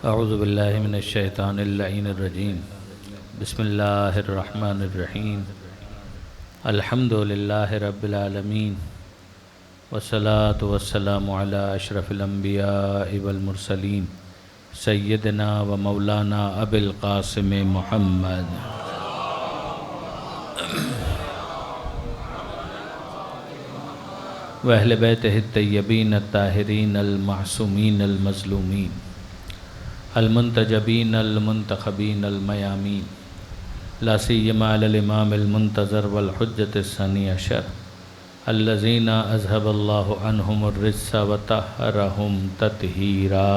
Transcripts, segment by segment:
اعوذ باللہ من الشیطان اللعین الرجیم بسم اللہ الرحمن الرحیم الحمد للہ رب العالمین والصلاة والسلام علی اشرف الانبیاء والمرسلین سیدنا و مولانا ابی القاسم محمد و اہل بیتہ الطیبین الطاہرین المعصومین المظلومین المنتجبین المنتخبین المیامین لا سیما علی الامام المنتظر والحجۃ الثانی عشر الذین اذهب اللہ عنہم الرجس وطہرہم تطہیرا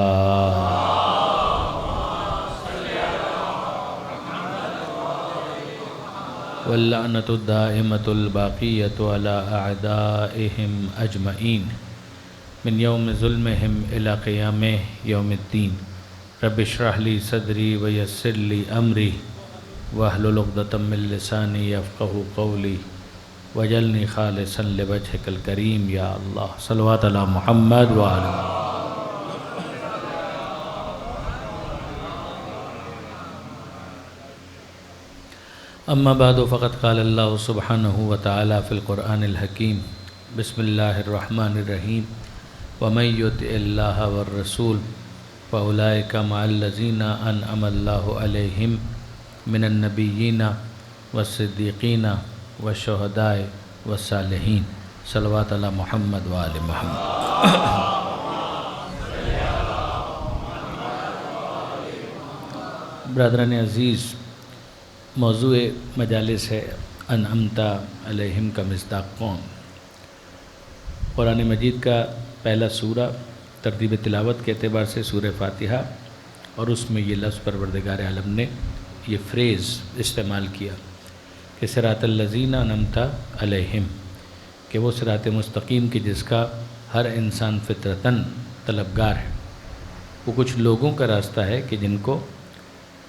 واللعنۃ الدائمۃ الباقیۃ علی اعدائہم اجمعین من یوم ظلمہم الی قیام یوم الدین رب اشرح لی صدری ویسر لی امری واحلل عقدۃ من لسانی یفقہوا قولی واجعلنی خالصا لوجہک الکریم یا اللہ صلوات علی محمد وعلی اما بعد فقد قال اللہ سبحانہ وتعالی فی القرآن الحکیم بسم اللہ الرحمن الرحیم ومن یطع اللہ والرسول فَأُولَئِكَ مَعَ الَّذِينَ أَنْعَمَ اللَّهُ عَلَيْهِمْ مِنَ النَّبِيِّينَ وَالصِّدِّيقِينَ وَالشُّهَدَاءِ وَالصَّالِحِينَ صلوات علی محمد وآل محمد۔ برادران عزیز، موضوع مجالس ہے انعمت علیہم کا مصداق کون؟ قرآن مجید کا پہلا سورہ ترتیب تلاوت کے اعتبار سے سورہ فاتحہ، اور اس میں یہ لفظ پروردگار عالم نے یہ فریز استعمال کیا کہ صراط الذین انعمت علیہم، کہ وہ صراط مستقیم کی جس کا ہر انسان فطرتاً طلبگار ہے۔ وہ کچھ لوگوں کا راستہ ہے کہ جن کو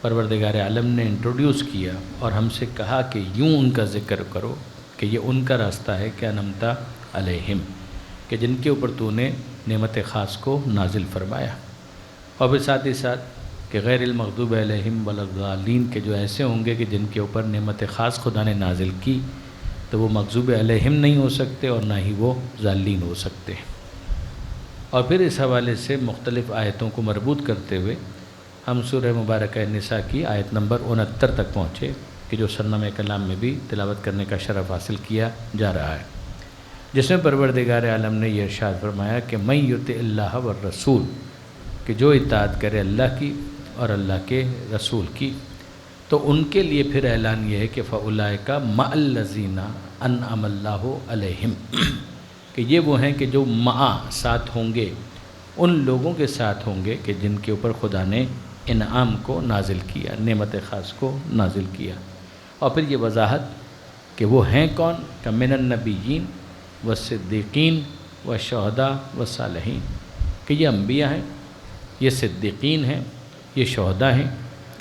پروردگار عالم نے انٹروڈیوس کیا اور ہم سے کہا کہ یوں ان کا ذکر کرو کہ یہ ان کا راستہ ہے کہ انعمت علیہم، کہ جن کے اوپر تو نے نعمت خاص کو نازل فرمایا، اور پھر ساتھ ہی ساتھ کہ غیر المغضوب علیہم ولا الضالین، کہ جو ایسے ہوں گے کہ جن کے اوپر نعمت خاص خدا نے نازل کی تو وہ مغضوب علیہم نہیں ہو سکتے اور نہ ہی وہ ضالین ہو سکتے۔ اور پھر اس حوالے سے مختلف آیتوں کو مربوط کرتے ہوئے ہم سورہ مبارکہ نساء کی آیت نمبر 69 تک پہنچے، کہ جو سرنامہ کلام میں بھی تلاوت کرنے کا شرف حاصل کیا جا رہا ہے، جس میں پروردگار عالم نے یہ ارشاد فرمایا کہ من یطع اللہ والرسول، کہ جو اطاعت کرے اللہ کی اور اللہ کے رسول کی، تو ان کے لیے پھر اعلان یہ ہے کہ فاولئک مع الذین انعم اللہ علیہم، کہ یہ وہ ہیں کہ جو مع ساتھ ہوں گے، ان لوگوں کے ساتھ ہوں گے کہ جن کے اوپر خدا نے انعام کو نازل کیا، نعمت خاص کو نازل کیا۔ اور پھر یہ وضاحت کہ وہ ہیں کون، کہ من النبیین والصدیقین والشہداء والصالحین، کہ یہ انبیاء ہیں، یہ صدیقین ہیں، یہ شہداء ہیں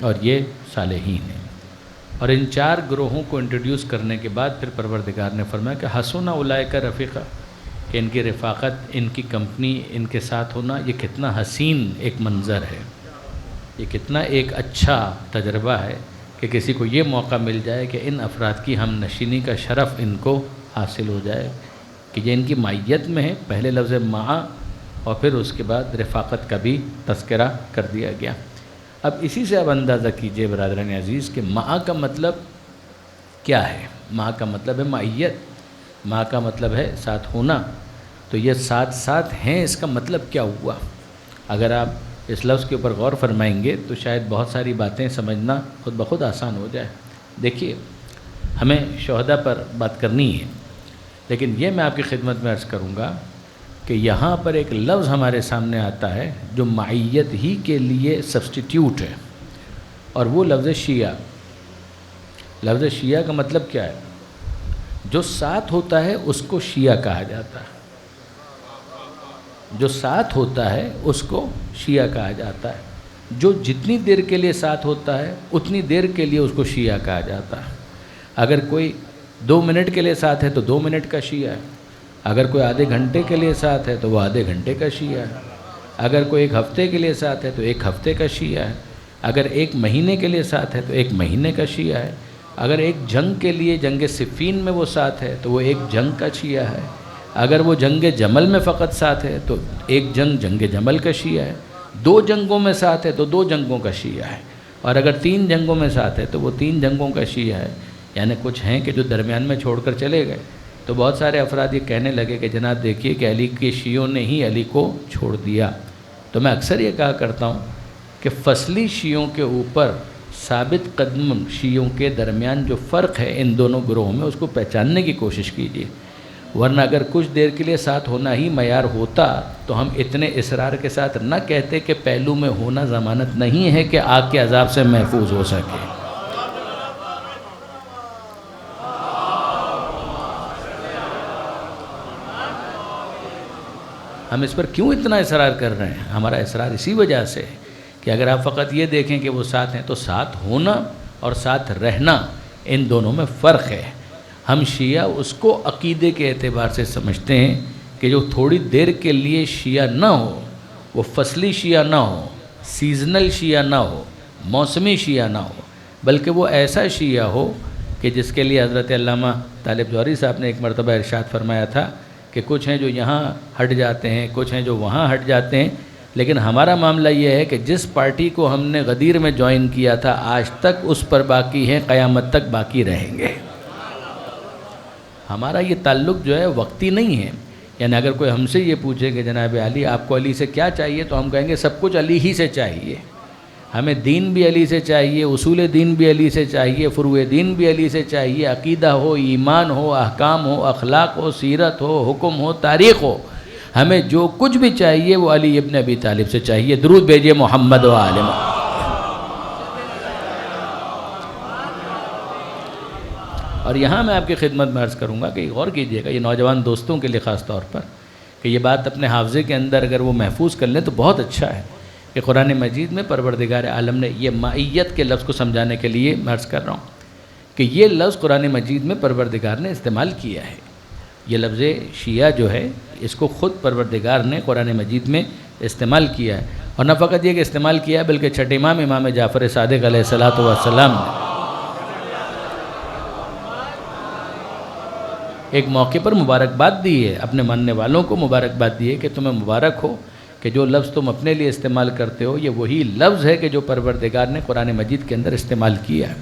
اور یہ صالحین ہیں۔ اور ان چار گروہوں کو انٹروڈیوس کرنے کے بعد پھر پروردگار نے فرمایا کہ حسن اولئک رفیقا، کہ ان کی رفاقت، ان کی کمپنی، ان کے ساتھ ہونا، یہ کتنا حسین ایک منظر ہے، یہ کتنا ایک اچھا تجربہ ہے کہ کسی کو یہ موقع مل جائے کہ ان افراد کی ہم نشینی کا شرف ان کو حاصل ہو جائے، کہ یہ ان کی معیت میں ہے۔ پہلے لفظ مع اور پھر اس کے بعد رفاقت کا بھی تذکرہ کر دیا گیا۔ اب اسی سے اب اندازہ کیجئے برادران عزیز کہ مع کا مطلب کیا ہے۔ مع کا مطلب ہے معیت، مع کا مطلب ہے ساتھ ہونا، تو یہ ساتھ ساتھ ہیں، اس کا مطلب کیا ہوا؟ اگر آپ اس لفظ کے اوپر غور فرمائیں گے تو شاید بہت ساری باتیں سمجھنا خود بخود آسان ہو جائے۔ دیکھیے، ہمیں شہداء پر بات کرنی ہے، لیکن یہ میں آپ کی خدمت میں عرض کروں گا کہ یہاں پر ایک لفظ ہمارے سامنے آتا ہے جو معیت ہی کے لیے سبسٹیٹیوٹ ہے، اور وہ لفظ شیعہ۔ لفظ شیعہ کا مطلب کیا ہے؟ جو ساتھ ہوتا ہے اس کو شیعہ کہا جاتا ہے، جو ساتھ ہوتا ہے اس کو شیعہ کہا جاتا ہے، جو جتنی دیر کے لیے ساتھ ہوتا ہے اتنی دیر کے لیے اس کو شیعہ کہا جاتا ہے۔ اگر کوئی 2 منٹ کے لیے ساتھ ہے تو 2 منٹ کا شیعہ ہے، اگر کوئی آدھے گھنٹے کے لیے ساتھ ہے تو وہ آدھے گھنٹے کا شیعہ ہے، اگر کوئی ایک ہفتے کے لیے ساتھ ہے تو ایک ہفتے کا شیعہ ہے، اگر ایک مہینے کے لیے ساتھ ہے تو ایک مہینے کا شیعہ ہے، اگر ایک جنگ کے لیے جنگ صفین میں وہ ساتھ ہے تو وہ ایک جنگ کا شیعہ ہے، اگر وہ جنگ جمل میں فقط ساتھ ہے تو ایک جنگ جمل کا شیعہ ہے، 2 جنگوں میں ساتھ ہے تو 2 جنگوں کا شیعہ ہے، اور اگر 3 جنگوں میں ساتھ ہے تو وہ 3 جنگوں کا شیعہ ہے۔ یعنی کچھ ہیں کہ جو درمیان میں چھوڑ کر چلے گئے، تو بہت سارے افراد یہ کہنے لگے کہ جناب دیکھیے کہ علی کے شیعوں نے ہی علی کو چھوڑ دیا۔ تو میں اکثر یہ کہا کرتا ہوں کہ فصلی شیعوں کے اوپر ثابت قدم شیعوں کے درمیان جو فرق ہے ان دونوں گروہوں میں، اس کو پہچاننے کی کوشش کیجیے، ورنہ اگر کچھ دیر کے لیے ساتھ ہونا ہی معیار ہوتا تو ہم اتنے اصرار کے ساتھ نہ کہتے کہ پہلو میں ہونا ضمانت نہیں ہے کہ آگ کے عذاب سے محفوظ ہو سکے۔ ہم اس پر کیوں اتنا اصرار کر رہے ہیں؟ ہمارا اصرار اسی وجہ سے کہ اگر آپ فقط یہ دیکھیں کہ وہ ساتھ ہیں تو ساتھ ہونا اور ساتھ رہنا ان دونوں میں فرق ہے۔ ہم شیعہ اس کو عقیدے کے اعتبار سے سمجھتے ہیں کہ جو تھوڑی دیر کے لیے شیعہ نہ ہو، وہ فصلی شیعہ نہ ہو، سیزنل شیعہ نہ ہو، موسمی شیعہ نہ ہو، بلکہ وہ ایسا شیعہ ہو کہ جس کے لیے حضرت علامہ طالب جوہری صاحب نے ایک مرتبہ ارشاد فرمایا تھا کہ کچھ ہیں جو یہاں ہٹ جاتے ہیں، کچھ ہیں جو وہاں ہٹ جاتے ہیں، لیکن ہمارا معاملہ یہ ہے کہ جس پارٹی کو ہم نے غدیر میں جوائن کیا تھا آج تک اس پر باقی ہیں، قیامت تک باقی رہیں گے۔ ہمارا یہ تعلق جو ہے وقتی نہیں ہے۔ یعنی اگر کوئی ہم سے یہ پوچھے کہ جناب علی آپ کو علی سے کیا چاہیے، تو ہم کہیں گے سب کچھ علی ہی سے چاہیے۔ ہمیں دین بھی علی سے چاہیے، اصول دین بھی علی سے چاہیے، فروع دین بھی علی سے چاہیے، عقیدہ ہو، ایمان ہو، احکام ہو، اخلاق ہو، سیرت ہو، حکم ہو، تاریخ ہو، ہمیں جو کچھ بھی چاہیے وہ علی ابن ابی طالب سے چاہیے۔ درود بھیجئے محمد و آل محمد۔ اور یہاں میں آپ کی خدمت میں عرض کروں گا کہ غور کیجئے گا، یہ نوجوان دوستوں کے لیے خاص طور پر، کہ یہ بات اپنے حافظے کے اندر اگر وہ محفوظ کر لیں تو بہت اچھا ہے کہ قرآن مجید میں پروردگار عالم نے یہ معیت کے لفظ کو سمجھانے کے لیے میں عرض کر رہا ہوں کہ یہ لفظ قرآن مجید میں پروردگار نے استعمال کیا ہے۔ یہ لفظ شیعہ جو ہے اس کو خود پروردگار نے قرآن مجید میں استعمال کیا ہے، اور نہ فقط یہ کہ استعمال کیا ہے بلکہ چھٹے امام جعفر صادق علیہ السلام نے ایک موقع پر مبارکباد دی ہے، اپنے ماننے والوں کو مبارکباد دی ہے کہ تمہیں مبارک ہو کہ جو لفظ تم اپنے لیے استعمال کرتے ہو یہ وہی لفظ ہے کہ جو پروردگار نے قرآن مجید کے اندر استعمال کیا ہے،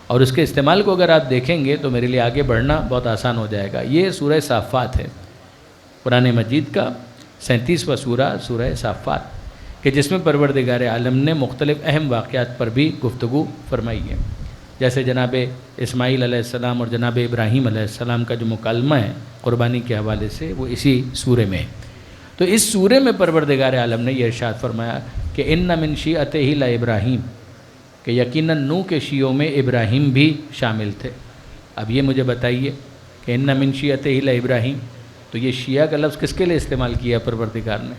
اور اس کے استعمال کو اگر آپ دیکھیں گے تو میرے لیے آگے بڑھنا بہت آسان ہو جائے گا۔ یہ سورہ صافات ہے، قرآن مجید کا 37واں سورہ، سورہ صافات، کہ جس میں پروردگار عالم نے مختلف اہم واقعات پر بھی گفتگو فرمائی ہے، جیسے جناب اسماعیل علیہ السلام اور جناب ابراہیم علیہ السلام کا جو مکالمہ ہے قربانی کے حوالے سے وہ اسی سورے میں ہے۔ تو اس سورے میں پروردگار عالم نے یہ ارشاد فرمایا کہ ان من شیعتہ لابراہیم، کہ یقیناً نوح کے شیعوں میں ابراہیم بھی شامل تھے۔ اب یہ مجھے بتائیے کہ ان من شیعتہ لابراہیم، تو یہ شیعہ کا لفظ کس کے لیے استعمال کیا پروردگار نے؟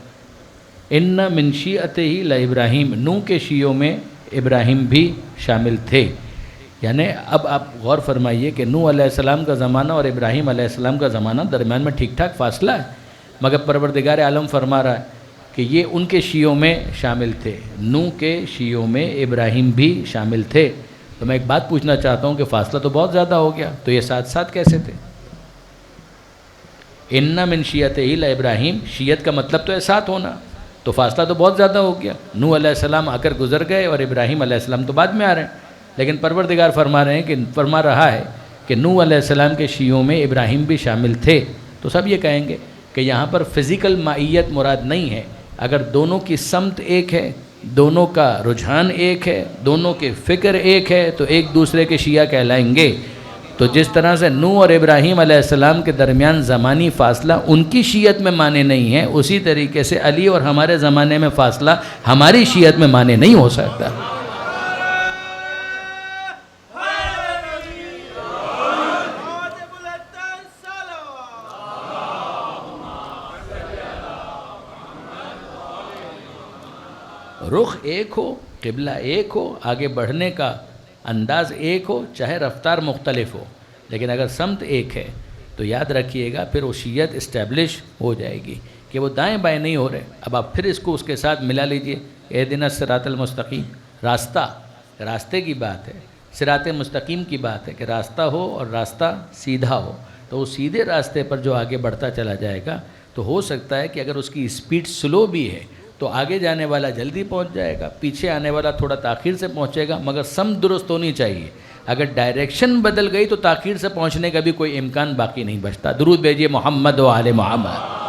ان من شیعتہ لابراہیم، نوح کے شیعوں میں ابراہیم بھی شامل تھے۔ یعنی اب آپ غور فرمائیے کہ نوح علیہ السلام کا زمانہ اور ابراہیم علیہ السلام کا زمانہ درمیان میں ٹھیک ٹھاک فاصلہ ہے، مگر پروردگار عالم فرما رہا ہے کہ یہ ان کے شیعوں میں شامل تھے، نوح کے شیعوں میں ابراہیم بھی شامل تھے۔ تو میں ایک بات پوچھنا چاہتا ہوں کہ فاصلہ تو بہت زیادہ ہو گیا، تو یہ ساتھ ساتھ کیسے تھے؟ ان من شیعتہ لابراہیم، شیعت کا مطلب تو ہے ساتھ ہونا، تو فاصلہ تو بہت زیادہ ہو گیا۔ نوح علیہ السلام آ کر گزر گئے اور ابراہیم علیہ السلام تو بعد میں آ رہے ہیں، لیکن پروردگار فرما رہا ہے کہ نوح علیہ السلام کے شیعوں میں ابراہیم بھی شامل تھے۔ تو سب یہ کہیں گے کہ یہاں پر فزیکل معیت مراد نہیں ہے، اگر دونوں کی سمت ایک ہے، دونوں کا رجحان ایک ہے، دونوں کے فکر ایک ہے تو ایک دوسرے کے شیعہ کہلائیں گے۔ تو جس طرح سے نوح اور ابراہیم علیہ السلام کے درمیان زمانی فاصلہ ان کی شیعت میں مانے نہیں ہے، اسی طریقے سے علی اور ہمارے زمانے میں فاصلہ ہماری شیعت میں مانے نہیں ہو سکتا۔ رخ ایک ہو، قبلہ ایک ہو، آگے بڑھنے کا انداز ایک ہو، چاہے رفتار مختلف ہو، لیکن اگر سمت ایک ہے تو یاد رکھیے گا پھر وہ شیعت اسٹیبلش ہو جائے گی، کہ وہ دائیں بائیں نہیں ہو رہے. اب آپ پھر اس کو اس کے ساتھ ملا لیجئے. اہدنا الصراط المستقیم، راستے کی بات ہے، صراط مستقیم کی بات ہے کہ راستہ ہو اور راستہ سیدھا ہو. تو وہ سیدھے راستے پر جو آگے بڑھتا چلا جائے گا تو ہو سکتا ہے کہ اگر اس کی اسپیڈ سلو بھی ہے تو آگے جانے والا جلدی پہنچ جائے گا، پیچھے آنے والا تھوڑا تاخیر سے پہنچے گا، مگر سمت درست ہونی چاہیے. اگر ڈائریکشن بدل گئی تو تاخیر سے پہنچنے کا بھی کوئی امکان باقی نہیں بچتا. درود بھیجیے محمد و آل محمد.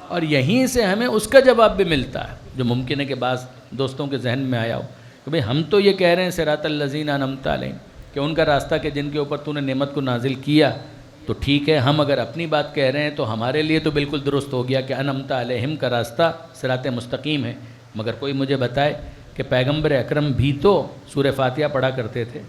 اور یہیں سے ہمیں اس کا جواب بھی ملتا ہے جو ممکن ہے کہ بعض دوستوں کے ذہن میں آیا ہو کہ بھئی ہم تو یہ کہہ رہے ہیں صراط الذین انعمت علیہم، کہ ان کا راستہ کہ جن کے اوپر تو نے نعمت کو نازل کیا، تو ٹھیک ہے ہم اگر اپنی بات کہہ رہے ہیں تو ہمارے لیے تو بالکل درست ہو گیا کہ انعمت علیہم کا راستہ صراط مستقیم ہے. مگر کوئی مجھے بتائے کہ پیغمبر اکرم بھی تو سورہ فاتحہ پڑھا کرتے تھے،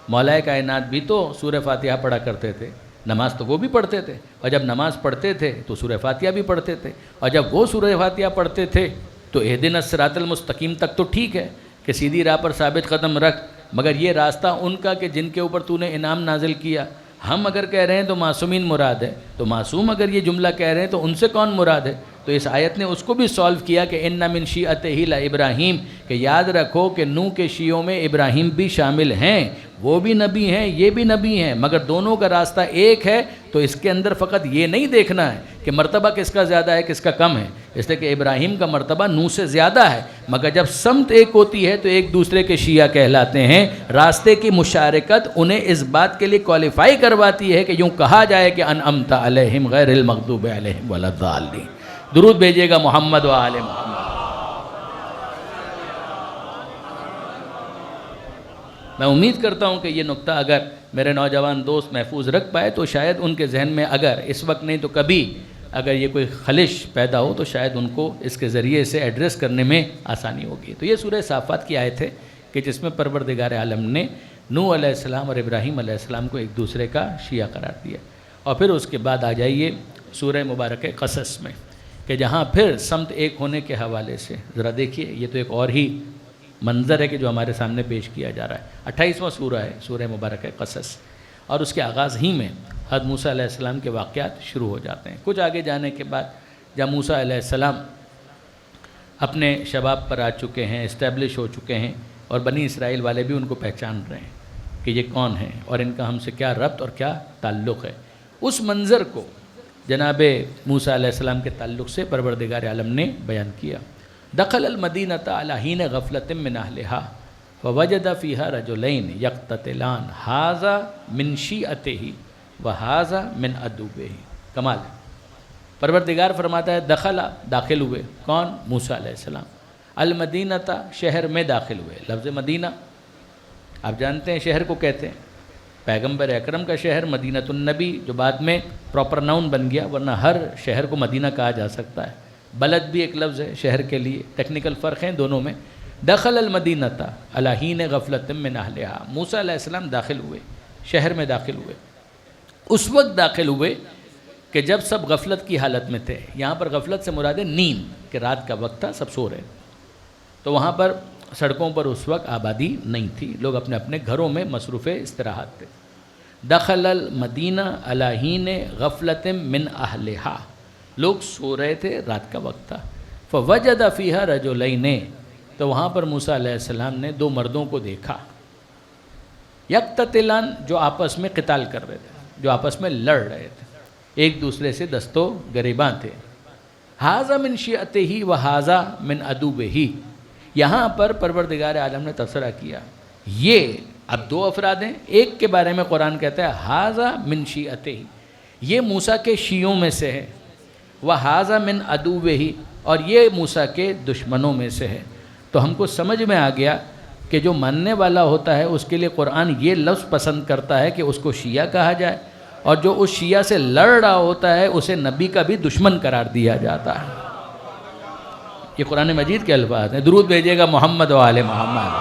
مولا کائنات بھی تو سورہ فاتحہ پڑھا کرتے تھے، نماز تو وہ بھی پڑھتے تھے، اور جب نماز پڑھتے تھے تو سورہ فاتحہ بھی پڑھتے تھے، اور جب وہ سورہ فاتحہ پڑھتے تھے تو اہدنا الصراط المستقیم تک تو ٹھیک ہے کہ سیدھی راہ پر ثابت قدم رکھ، مگر یہ راستہ ان کا کہ جن کے اوپر تو نے انعام نازل کیا. ہم اگر کہہ رہے ہیں تو معصومین مراد ہے، تو معصوم اگر یہ جملہ کہہ رہے ہیں تو ان سے کون مراد ہے؟ تو اس آیت نے اس کو بھی سولو کیا کہ ان من شیعتہ لابراہیم، کہ یاد رکھو کہ نوح کے شیعوں میں ابراہیم بھی شامل ہیں، وہ بھی نبی ہیں یہ بھی نبی ہیں، مگر دونوں کا راستہ ایک ہے. تو اس کے اندر فقط یہ نہیں دیکھنا ہے کہ مرتبہ کس کا زیادہ ہے کس کا کم ہے، اس لیے کہ ابراہیم کا مرتبہ نوح سے زیادہ ہے، مگر جب سمت ایک ہوتی ہے تو ایک دوسرے کے شیعہ کہلاتے ہیں. راستے کی مشارکت انہیں اس بات کے لیے کوالیفائی کرواتی ہے کہ یوں کہا جائے کہ انعمت علیہم غیر المغضوب علیہم ولا الضالین. درود بھیجیے گا محمد و آل محمد. میں امید کرتا ہوں کہ یہ نقطہ اگر میرے نوجوان دوست محفوظ رکھ پائے تو شاید ان کے ذہن میں اگر اس وقت نہیں تو کبھی اگر یہ کوئی خلش پیدا ہو تو شاید ان کو اس کے ذریعے سے ایڈریس کرنے میں آسانی ہوگی. تو یہ سورہ صافات کی آیت ہے کہ جس میں پروردگار عالم نے نوح علیہ السلام اور ابراہیم علیہ السلام کو ایک دوسرے کا شیعہ قرار دیا. اور پھر اس کے بعد آ جائیے سورہ مبارک قصص میں کہ جہاں پھر سمت ایک ہونے کے حوالے سے ذرا دیکھیے، یہ تو ایک اور ہی منظر ہے کہ جو ہمارے سامنے پیش کیا جا رہا ہے. 28واں سورہ ہے سورہ مبارک قصص، اور اس کے آغاز ہی میں حضرت موسیٰ علیہ السلام کے واقعات شروع ہو جاتے ہیں. کچھ آگے جانے کے بعد جب موسیٰ علیہ السلام اپنے شباب پر آ چکے ہیں، اسٹیبلش ہو چکے ہیں، اور بنی اسرائیل والے بھی ان کو پہچان رہے ہیں کہ یہ کون ہیں اور ان کا ہم سے کیا ربط اور کیا تعلق ہے، اس منظر کو جناب موسیٰ علیہ السلام کے تعلق سے پروردگار عالم نے بیان کیا. دخل المدینۃ علی حین غفلۃ من اہلہا فوجد فیہا رجلین یقتتلان ھذا من شیعتہ وھذا من عدوہ. کمال ہے. پروردگار فرماتا ہے داخل ہوئے کون؟ موسیٰ علیہ السلام. المدینۃ شہر میں داخل ہوئے. لفظ مدینہ آپ جانتے ہیں شہر کو کہتے ہیں، پیغمبر اکرم کا شہر مدینۃ النبی جو بعد میں پراپر ناؤن بن گیا، ورنہ ہر شہر کو مدینہ کہا جا سکتا ہے. بلد بھی ایک لفظ ہے شہر کے لیے، ٹیکنیکل فرق ہیں دونوں میں. دخل المدینۃ علی حین غفلۃ من اہلہا. موسیٰ علیہ السلام داخل ہوئے، شہر میں داخل ہوئے. اس وقت داخل ہوئے کہ جب سب غفلت کی حالت میں تھے. یہاں پر غفلت سے مراد ہے نیند، کہ رات کا وقت تھا سب سو رہے. تو وہاں پر سڑکوں پر اس وقت آبادی نہیں تھی، لوگ اپنے اپنے گھروں میں مصروف استراحت تھے. دخل المدینہ علی حین غفلۃ من اہلہا. لوگ سو رہے تھے، رات کا وقت تھا. فوجد فیہا رجلین. تو وہاں پر موسیٰ علیہ السلام نے دو مردوں کو دیکھا. یقتتلان، جو آپس میں قتال کر رہے تھے، جو آپس میں لڑ رہے تھے، ایک دوسرے سے دستوں گریباں تھے. ھذا من شیعتہ وھذا من عدوہ. یہاں پر پروردگار عالم نے تبصرہ کیا، یہ اب دو افراد ہیں. ایک کے بارے میں قرآن کہتا ہے ھذا من شیعتہ، یہ موسیٰ کے شیعوں میں سے ہے. وھذا من عدوہ، اور یہ موسیٰ کے دشمنوں میں سے ہے. تو ہم کو سمجھ میں آ گیا کہ جو ماننے والا ہوتا ہے اس کے لیے قرآن یہ لفظ پسند کرتا ہے کہ اس کو شیعہ کہا جائے، اور جو اس شیعہ سے لڑ رہا ہوتا ہے اسے نبی کا بھی دشمن قرار دیا جاتا ہے. یہ قرآن مجید کے الفاظ ہیں. درود بھیجیے گا محمد و آل محمد.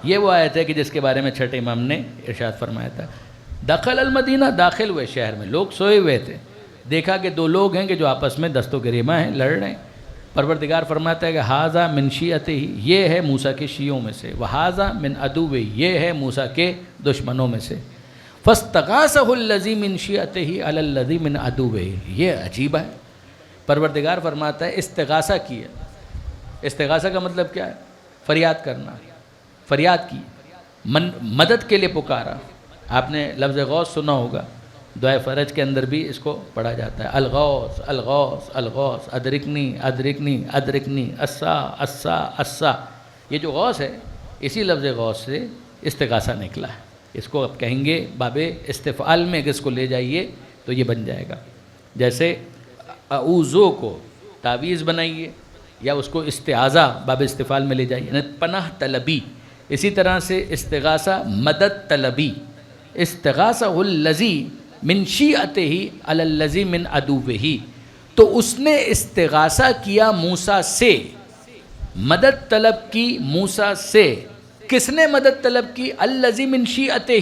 یہ وہ آیت ہے کہ جس کے بارے میں چھٹے امام نے ارشاد فرمایا تھا. دخل المدینہ، داخل ہوئے شہر میں، لوگ سوئے ہوئے تھے. دیکھا کہ دو لوگ ہیں کہ جو آپس میں دست و گریباں ہیں، لڑ رہے ہیں. پروردگار فرماتا ہے کہ ھذا من شیعتہ، یہ ہے موسیٰ کے شیعوں میں سے، وھذا من عدوہ، یہ ہے موسیٰ کے دشمنوں میں سے، فاستغاثہ الذی من شیعتہ علی الذی من عدوہ۔ یہ عجیب ہے، پروردگار فرماتا ہے استغاثہ کیا۔ استغاثہ کا مطلب کیا ہے؟ فریاد کرنا، فریاد کی، مدد کے لیے پکارا۔ آپ نے لفظ غوث سنا ہوگا، دعائے فرج کے اندر بھی اس کو پڑھا جاتا ہے، الغوث الغوث الغوث، ادرکنی ادرکنی ادرکنی، اسا اسا اسا۔ یہ جو غوث ہے، اسی لفظ غوث سے استغاثہ نکلا ہے۔ اس کو اب کہیں گے باب استفعال میں، اگر اس کو لے جائیے تو یہ بن جائے گا، جیسے اعوذو کو تعویذ بنائیے، یا اس کو استعاذہ باب استفعال میں لے جائیے، یعنی پناہ طلبی۔ اسی طرح سے استغاثہ مدد طلبی، استغاثہ الذی من شیعتہ علی الذی من عدوہ۔ تو اس نے استغاثہ کیا موسیٰ سے، مدد طلب کی موسیٰ سے۔ کس نے مدد طلب کی؟ الذی من شیعتہ،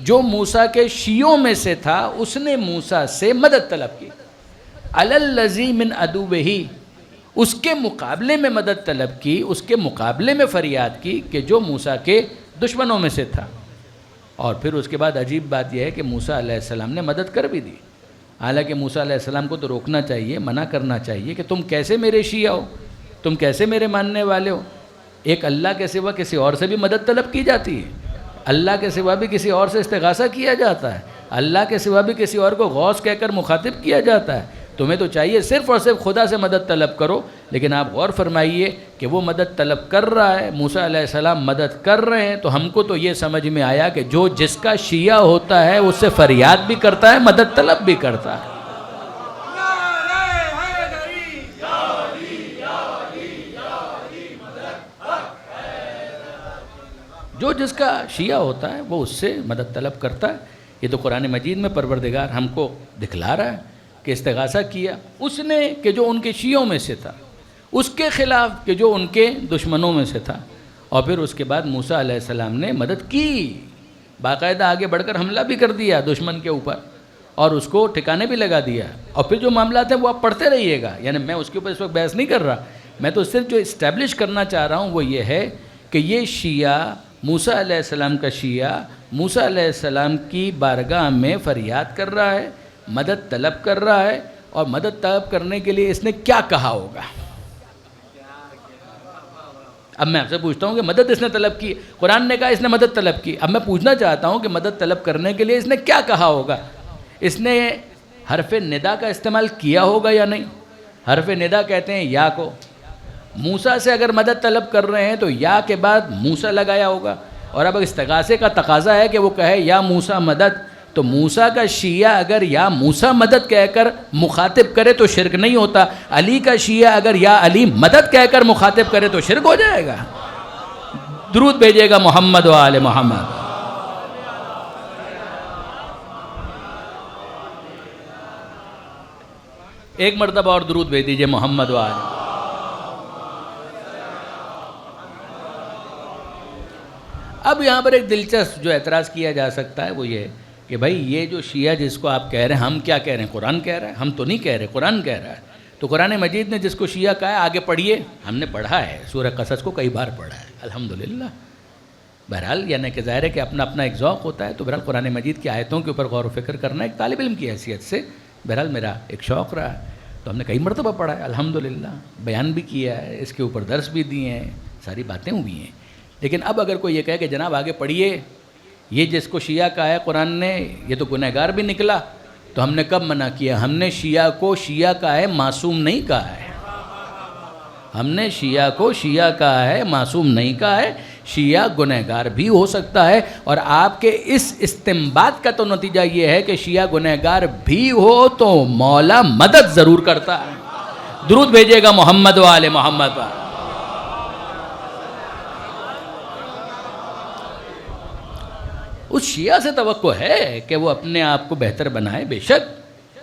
جو موسیٰ کے شیعوں میں سے تھا، اس نے موسیٰ سے مدد طلب کی۔ علی الذی من عدوہ، اس کے مقابلے میں مدد طلب کی، اس کے مقابلے میں فریاد کی کہ جو موسیٰ کے دشمنوں میں سے تھا۔ اور پھر اس کے بعد عجیب بات یہ ہے کہ موسیٰ علیہ السلام نے مدد کر بھی دی۔ حالانکہ موسیٰ علیہ السلام کو تو روکنا چاہیے، منع کرنا چاہیے کہ تم کیسے میرے شیعہ ہو، تم کیسے میرے ماننے والے ہو۔ ایک اللہ کے سوا کسی اور سے بھی مدد طلب کی جاتی ہے، اللہ کے سوا بھی کسی اور سے استغاثہ کیا جاتا ہے، اللہ کے سوا بھی کسی اور کو غوث کہہ کر مخاطب کیا جاتا ہے۔ تمہیں تو چاہیے صرف اور صرف خدا سے مدد طلب کرو، لیکن آپ غور فرمائیے کہ وہ مدد طلب کر رہا ہے، موسیٰ علیہ السلام مدد کر رہے ہیں، تو ہم کو تو یہ سمجھ میں آیا کہ جو جس کا شیعہ ہوتا ہے اس سے فریاد بھی کرتا ہے، مدد طلب بھی کرتا ہے۔ جو جس کا شیعہ ہوتا ہے وہ اس سے مدد طلب کرتا ہے۔ یہ تو قرآن مجید میں پروردگار ہم کو دکھلا رہا ہے کہ استغاثہ کیا اس نے کہ جو ان کے شیعوں میں سے تھا، اس کے خلاف کہ جو ان کے دشمنوں میں سے تھا۔ اور پھر اس کے بعد موسیٰ علیہ السلام نے مدد کی، باقاعدہ آگے بڑھ کر حملہ بھی کر دیا دشمن کے اوپر، اور اس کو ٹھکانے بھی لگا دیا۔ اور پھر جو معاملات ہیں وہ آپ پڑھتے رہیے گا، یعنی میں اس کے اوپر اس وقت بحث نہیں کر رہا، میں تو صرف جو اسٹیبلش کرنا چاہ رہا ہوں وہ یہ ہے کہ یہ شیعہ، موسیٰ علیہ السلام کا شیعہ، موسیٰ علیہ السلام کی بارگاہ میں فریاد کر رہا ہے، مدد طلب کر رہا ہے، اور مدد طلب کرنے کے لیے اس نے کیا کہا ہوگا؟ اب میں آپ سے پوچھتا ہوں کہ مدد اس نے طلب کی، قرآن نے کہا اس نے مدد طلب کی، اب میں پوچھنا چاہتا ہوں کہ مدد طلب کرنے کے لیے اس نے کیا کہا ہوگا؟ اس نے حرف ندا کا استعمال کیا ہوگا یا نہیں؟ حرف ندا کہتے ہیں یا کو۔ موسیٰ سے اگر مدد طلب کر رہے ہیں تو یا کے بعد موسیٰ لگایا ہوگا، اور اب استغاثے کا تقاضا ہے کہ وہ کہے یا موسیٰ مدد، تو موسیٰ کا شیعہ اگر یا موسیٰ مدد کہہ کر مخاطب کرے تو شرک نہیں ہوتا، علی کا شیعہ اگر یا علی مدد کہہ کر مخاطب کرے تو شرک ہو جائے گا۔ درود بھیجے گا محمد و آل محمد۔ ایک مرتبہ اور درود بھیج دیجئے محمد و آل۔ اب یہاں پر ایک دلچسپ جو اعتراض کیا جا سکتا ہے وہ یہ ہے کہ بھائی یہ جو شیعہ جس کو آپ کہہ رہے ہیں، ہم کیا کہہ رہے ہیں؟ قرآن کہہ رہا ہے، ہم تو نہیں کہہ رہے، قرآن کہہ رہا ہے۔ تو قرآن مجید نے جس کو شیعہ کہا ہے آگے پڑھیے، ہم نے پڑھا ہے، سورہ قصص کو کئی بار پڑھا ہے الحمدللہ۔ بہرحال یعنی کہ ظاہر ہے کہ اپنا اپنا ایک ذوق ہوتا ہے، تو بہرحال قرآن مجید کی آیتوں کے اوپر غور و فکر کرنا ایک طالب علم کی حیثیت سے بہرحال میرا ایک شوق رہا ہے، تو ہم نے کئی مرتبہ پڑھا ہے الحمدللہ، بیان بھی کیا ہے، اس کے اوپر درس بھی دیے ہیں، ساری باتیں ہوئی ہیں۔ لیکن اب اگر کوئی یہ کہے کہ جناب آگے پڑھیے، یہ جس کو شیعہ کہا ہے قرآن نے یہ تو گنہگار بھی نکلا، تو ہم نے کب منع کیا؟ ہم نے شیعہ کو شیعہ کہا ہے، معصوم نہیں کہا ہے۔ ہم نے شیعہ کو شیعہ کہا ہے، معصوم نہیں کہا ہے۔ شیعہ گنہگار بھی ہو سکتا ہے، اور آپ کے اس استنباط کا تو نتیجہ یہ ہے کہ شیعہ گنہگار بھی ہو تو مولا مدد ضرور کرتا ہے۔ درود بھیجیے گا محمد و آل محمد پر۔ اس شیعہ سے توقع ہے کہ وہ اپنے آپ کو بہتر بنائے، بے شک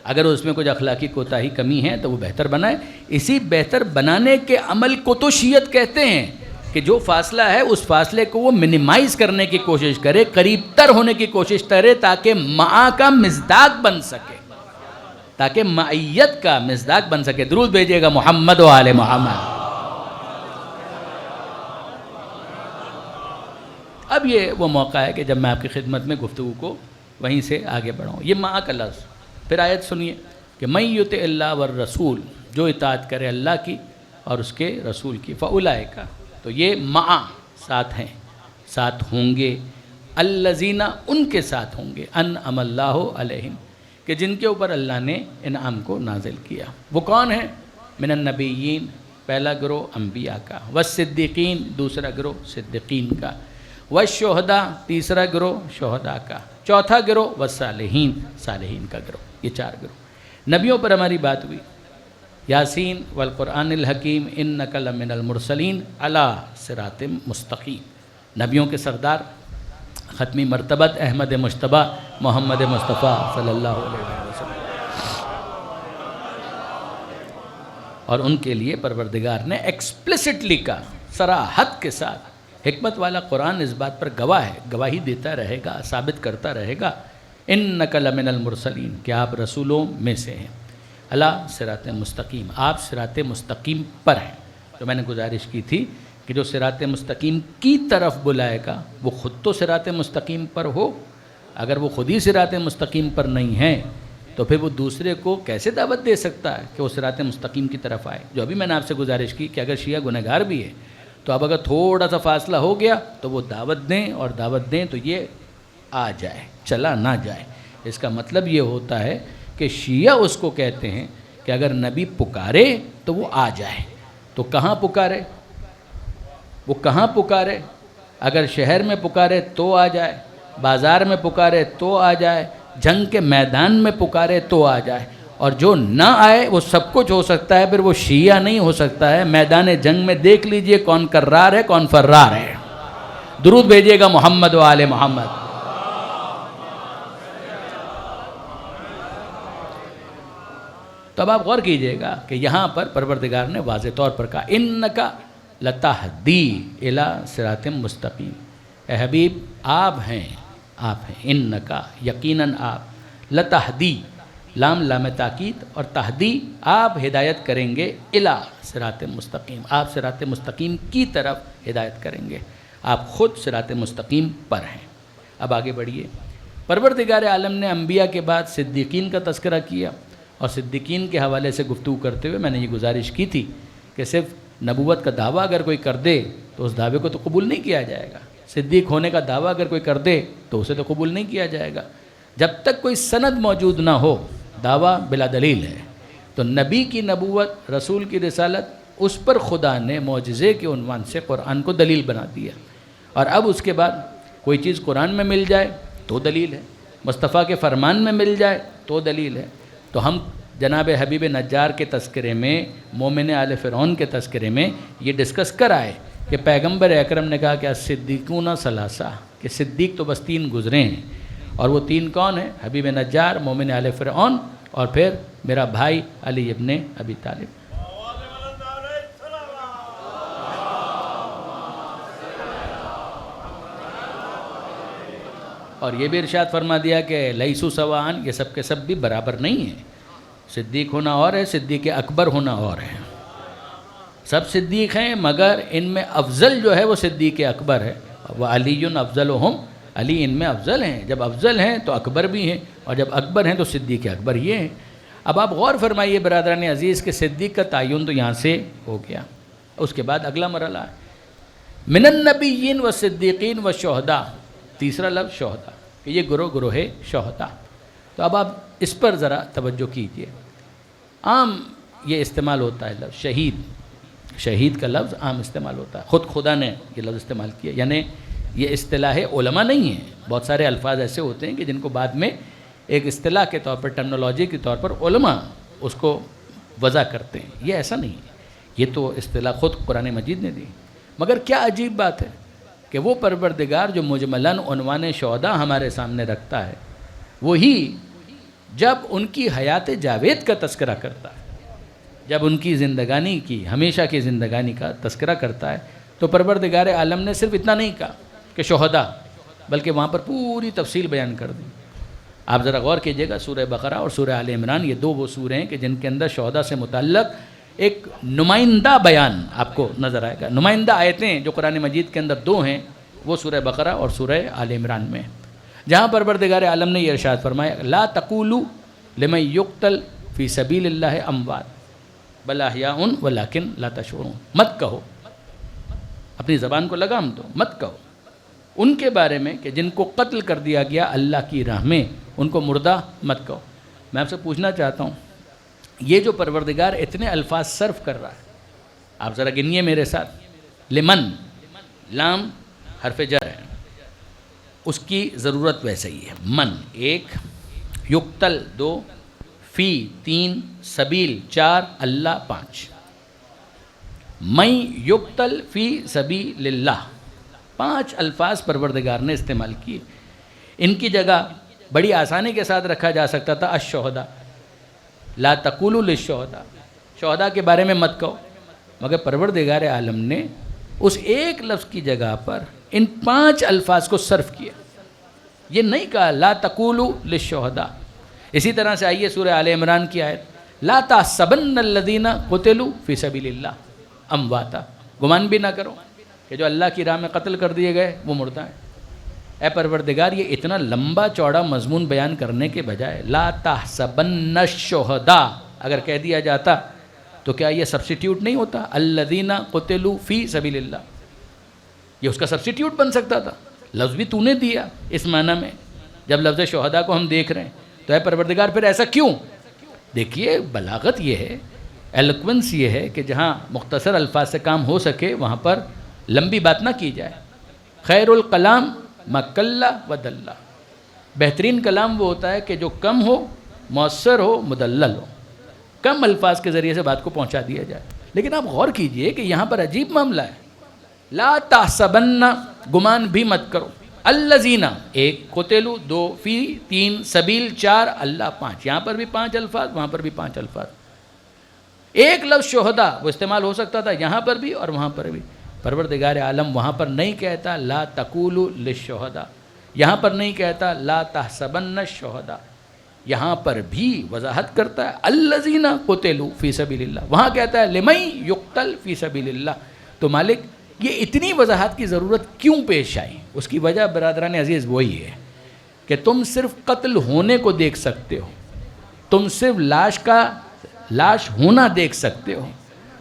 اگر اس میں کچھ اخلاقی کوتاہی کمی ہے تو وہ بہتر بنائے۔ اسی بہتر بنانے کے عمل کو تو شیعت کہتے ہیں کہ جو فاصلہ ہے اس فاصلے کو وہ منیمائز کرنے کی کوشش کرے، قریب تر ہونے کی کوشش کرے، تاکہ معا کا مصداق بن سکے۔ تاکہ معیت کا مصداق بن سکے. درود بھیجیے گا محمد و آل محمد. اب یہ وہ موقع ہے کہ جب میں آپ کی خدمت میں گفتگو کو وہیں سے آگے بڑھاؤں. یہ مع کا لفظ. پھر آیت سنیے کہ من یطع اللہ والرسول، جو اطاعت کرے اللہ کی اور اس کے رسول کی، فاولئک، تو یہ مع ساتھ ہیں، ساتھ ہوں گے، الذین، ان کے ساتھ ہوں گے، انعم اللہ علیہم، کہ جن کے اوپر اللہ نے انعام کو نازل کیا. وہ کون ہیں؟ من النبیین، پہلا گروہ انبیاء کا، والصدیقین، دوسرا گروہ صدیقین کا، والشہداء، تیسرا گروہ شہداء کا، چوتھا گروہ والصالحین، صالحین کا گروہ. یہ 4 گروہ. نبیوں پر ہماری بات ہوئی. یاسین والقرآن الحکیم انک لمن المرسلین علی صراط مستقیم. نبیوں کے سردار، ختمی مرتبت احمد مجتبیٰ محمد مصطفیٰ صلی اللہ علیہ وسلم، اور ان کے لیے پروردگار نے ایکسپلیسٹلی کا، صراحت کے ساتھ. حکمت والا قرآن اس بات پر گواہ ہے، گواہی دیتا رہے گا، ثابت کرتا رہے گا، انک لمن المرسلین، کہ آپ رسولوں میں سے ہیں، علی صراط مستقیم، آپ صراط مستقیم پر ہیں. تو میں نے گزارش کی تھی کہ جو صراط مستقیم کی طرف بلائے گا وہ خود تو صراط مستقیم پر ہو. اگر وہ خود ہی صراط مستقیم پر نہیں ہے تو پھر وہ دوسرے کو کیسے دعوت دے سکتا ہے کہ وہ صراط مستقیم کی طرف آئے. جو ابھی میں نے آپ سے گزارش کی کہ اگر شیعہ گنہگار بھی ہے تو اب اگر تھوڑا سا فاصلہ ہو گیا تو وہ دعوت دیں، اور دعوت دیں تو یہ آ جائے، چلا نہ جائے. اس کا مطلب یہ ہوتا ہے کہ شیعہ اس کو کہتے ہیں کہ اگر نبی پکارے تو وہ آ جائے. تو کہاں پکارے؟ وہ کہاں پکارے؟ اگر شہر میں پکارے تو آ جائے، بازار میں پکارے تو آ جائے، جنگ کے میدان میں پکارے تو آ جائے. اور جو نہ آئے وہ سب کچھ ہو سکتا ہے، پھر وہ شیعہ نہیں ہو سکتا ہے. میدان جنگ میں دیکھ لیجئے کون کرار ہے کون فرار ہے. درود بھیجیے گا محمد و آل محمد. تو اب آپ غور کیجئے گا کہ یہاں پر پروردگار نے واضح طور پر کہا انکا لتہدی الی صراط مستقیم. اے حبیب آپ ہیں انکا، یقیناً آپ، لتہدی، لام لام تاکید، اور تہدی، آپ ہدایت کریں گے، الی صراط مستقیم، آپ صراط مستقیم کی طرف ہدایت کریں گے. آپ خود صراط مستقیم پر ہیں. اب آگے بڑھیے. پروردگار عالم نے انبیاء کے بعد صدیقین کا تذکرہ کیا، اور صدیقین کے حوالے سے گفتگو کرتے ہوئے میں نے یہ گزارش کی تھی کہ صرف نبوت کا دعویٰ اگر کوئی کر دے تو اس دعوے کو تو قبول نہیں کیا جائے گا. صدیق ہونے کا دعویٰ اگر کوئی کر دے تو اسے تو قبول نہیں کیا جائے گا. جب تک کوئی سند موجود نہ ہو دعویٰ بلا دلیل ہے. تو نبی کی نبوت، رسول کی رسالت، اس پر خدا نے معجزے کے عنوان سے قرآن کو دلیل بنا دیا. اور اب اس کے بعد کوئی چیز قرآن میں مل جائے تو دلیل ہے، مصطفیٰ کے فرمان میں مل جائے تو دلیل ہے. تو ہم جناب حبیب نجار کے تذکرے میں، مومن آل فرعون کے تذکرے میں یہ ڈسکس کر آئے کہ پیغمبر اکرم نے کہا کہ صدیقون ثلاثہ، کہ صدیق تو بس 3 گزرے ہیں. اور وہ 3 کون ہیں؟ حبیب نجار، مومن آل فرعون، اور پھر میرا بھائی علی ابن ابی طالب. اور یہ بھی ارشاد فرما دیا کہ لیسو سواء، یہ سب کے سب بھی برابر نہیں ہیں. صدیق ہونا اور ہے، صدیق اکبر ہونا اور ہے. سب صدیق ہیں مگر ان میں افضل جو ہے وہ صدیق اکبر ہے. وعلی افضلہم، علی ان میں افضل ہیں. جب افضل ہیں تو اکبر بھی ہیں، اور جب اکبر ہیں تو صدیق اکبر یہ ہیں. اب آپ غور فرمائیے برادران عزیز کہ صدیق کا تعین تو یہاں سے ہو گیا. اس کے بعد اگلا مرحلہ ہے من النبیین والصدیقین والشہداء. تیسرا لفظ شہداء، کہ یہ گروہ ہے شہداء. تو اب آپ اس پر ذرا توجہ کیجئے. عام یہ استعمال ہوتا ہے لفظ شہید. شہید کا لفظ عام استعمال ہوتا ہے، خود خدا نے یہ لفظ استعمال کیا. یعنی یہ اصطلاح علماء نہیں ہے. بہت سارے الفاظ ایسے ہوتے ہیں کہ جن کو بعد میں ایک اصطلاح کے طور پر، ٹرمنالوجی کے طور پر علماء اس کو وضع کرتے ہیں. یہ ایسا نہیں ہے، یہ تو اصطلاح خود قرآن مجید نے دی. مگر کیا عجیب بات ہے کہ وہ پروردگار جو مجملاً عنوان شہداء ہمارے سامنے رکھتا ہے، وہی جب ان کی حیات جاوید کا تذکرہ کرتا ہے، جب ان کی زندگانی کی، ہمیشہ کی زندگانی کا تذکرہ کرتا ہے، تو پروردگار عالم نے صرف اتنا نہیں کہا کہ شہداء، بلکہ وہاں پر پوری تفصیل بیان کر دی. آپ ذرا غور کیجئے گا، سورہ بقرہ اور سورہ آل عمران یہ دو وہ سورے ہیں کہ جن کے اندر شہداء سے متعلق ایک نمائندہ بیان آپ کو نظر آئے گا. نمائندہ آیتیں جو قرآن مجید کے اندر دو ہیں وہ سورہ بقرہ اور سورہ آل عمران میں، جہاں پروردگار عالم نے یہ ارشاد فرمایا لا تقولوا لمن یقتل فی سبیل اللہ اموات بل احیاء ولکن لا تشعرون. مت کہو، اپنی زبان کو لگام دو، مت کہو ان کے بارے میں کہ جن کو قتل کر دیا گیا اللہ کی راہ میں، ان کو مردہ مت کہو. میں آپ سے پوچھنا چاہتا ہوں، یہ جو پروردگار اتنے الفاظ صرف کر رہا ہے، آپ ذرا گنیے میرے ساتھ. لمن، لام حرف جر ہے، اس کی ضرورت ویسے ہی ہے. من ایک، یقتل دو، فی تین، سبیل چار، اللہ پانچ. من یقتل فی سبیل اللہ، پانچ الفاظ پروردگار نے استعمال کیے. ان کی جگہ بڑی آسانی کے ساتھ رکھا جا سکتا تھا الشہداء، لا تقولوا للشہداء، شہداء کے بارے میں مت کہو. مگر پروردگار عالم نے اس ایک لفظ کی جگہ پر ان پانچ الفاظ کو صرف کیا. یہ نہیں کہا لا تقولوا للشہداء. اسی طرح سے آئیے سورہ آل عمران کی آیت لا تحسبن الذین قتلوا فی سبیل اللہ امواتا، گمان بھی نہ کرو کہ جو اللہ کی راہ میں قتل کر دیے گئے وہ مردہ ہیں. اے پروردگار، یہ اتنا لمبا چوڑا مضمون بیان کرنے کے بجائے لا تحسبن الشہداء اگر کہہ دیا جاتا تو کیا یہ سبسٹیوٹ نہیں ہوتا؟ الذین قتلوا فی سبیل اللہ، یہ اس کا سبسٹیوٹ بن سکتا تھا. لفظ بھی تو نے دیا اس معنی میں. جب لفظ شہداء کو ہم دیکھ رہے ہیں تو اے پروردگار پھر ایسا کیوں؟ دیکھیے بلاغت یہ ہے، ایلوکوینس یہ ہے کہ جہاں مختصر الفاظ سے کام ہو سکے وہاں پر لمبی بات نہ کی جائے. خیر الکلام ما قل و دل، بہترین کلام وہ ہوتا ہے کہ جو کم ہو، مؤثر ہو، مدلل ہو، کم الفاظ کے ذریعے سے بات کو پہنچا دیا جائے. لیکن آپ غور کیجئے کہ یہاں پر عجیب معاملہ ہے. لا تحسبن، گمان بھی مت کرو، الذین ایک، قتلوا دو، فی تین، سبیل چار، اللہ پانچ. یہاں پر بھی پانچ الفاظ، وہاں پر بھی پانچ الفاظ. ایک لفظ شہداء وہ استعمال ہو سکتا تھا یہاں پر بھی اور وہاں پر بھی. پروردگار عالم وہاں پر نہیں کہتا لا تقولوا للشہداء، یہاں پر نہیں کہتا لا تحسبن الشہداء، یہاں پر بھی وضاحت کرتا ہے الذین قتلوا فی سبیل اللہ، وہاں کہتا ہے لمن یقتل فی سبیل اللہ. تو مالک یہ اتنی وضاحت کی ضرورت کیوں پیش آئی؟ اس کی وجہ برادران عزیز وہی ہے کہ تم صرف قتل ہونے کو دیکھ سکتے ہو، تم صرف لاش ہونا دیکھ سکتے ہو،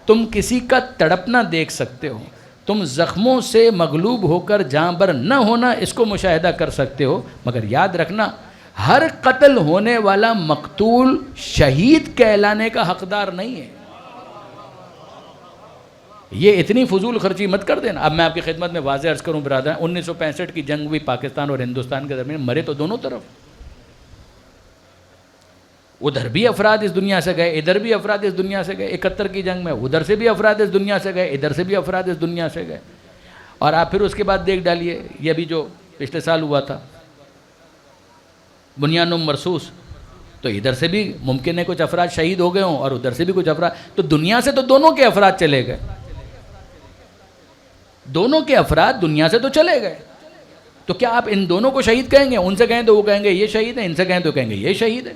تم کسی کا تڑپنا دیکھ سکتے ہو، تم زخموں سے مغلوب ہو کر جاں بر نہ ہونا اس کو مشاہدہ کر سکتے ہو. مگر یاد رکھنا ہر قتل ہونے والا مقتول شہید کہلانے کا حقدار نہیں ہے. یہ اتنی فضول خرچی مت کر دینا. اب میں آپ کی خدمت میں واضح عرض کروں برادر، 1965 کی جنگ ہوئی پاکستان اور ہندوستان کے درمیان، مرے تو دونوں طرف. ادھر بھی افراد اس دنیا سے گئے، ادھر بھی افراد اس دنیا سے گئے. 71 کی جنگ میں ادھر سے بھی افراد اس دنیا سے گئے، ادھر سے بھی افراد اس دنیا سے گئے. اور آپ پھر اس کے بعد دیکھ ڈالیے یہ بھی جو پچھلے سال ہوا تھا بنیانم مرصوص، تو ادھر سے بھی ممکن ہے کچھ افراد شہید ہو گئے ہوں اور ادھر سے بھی کچھ افراد. تو دنیا سے تو دونوں کے افراد چلے گئے، دونوں کے افراد دنیا سے تو چلے گئے. تو کیا آپ ان دونوں کو شہید کہیں گے؟ ان سے کہیں تو وہ کہیں گے یہ شہید ہے، ان سے کہیں تو کہیں گے یہ شہید ہے.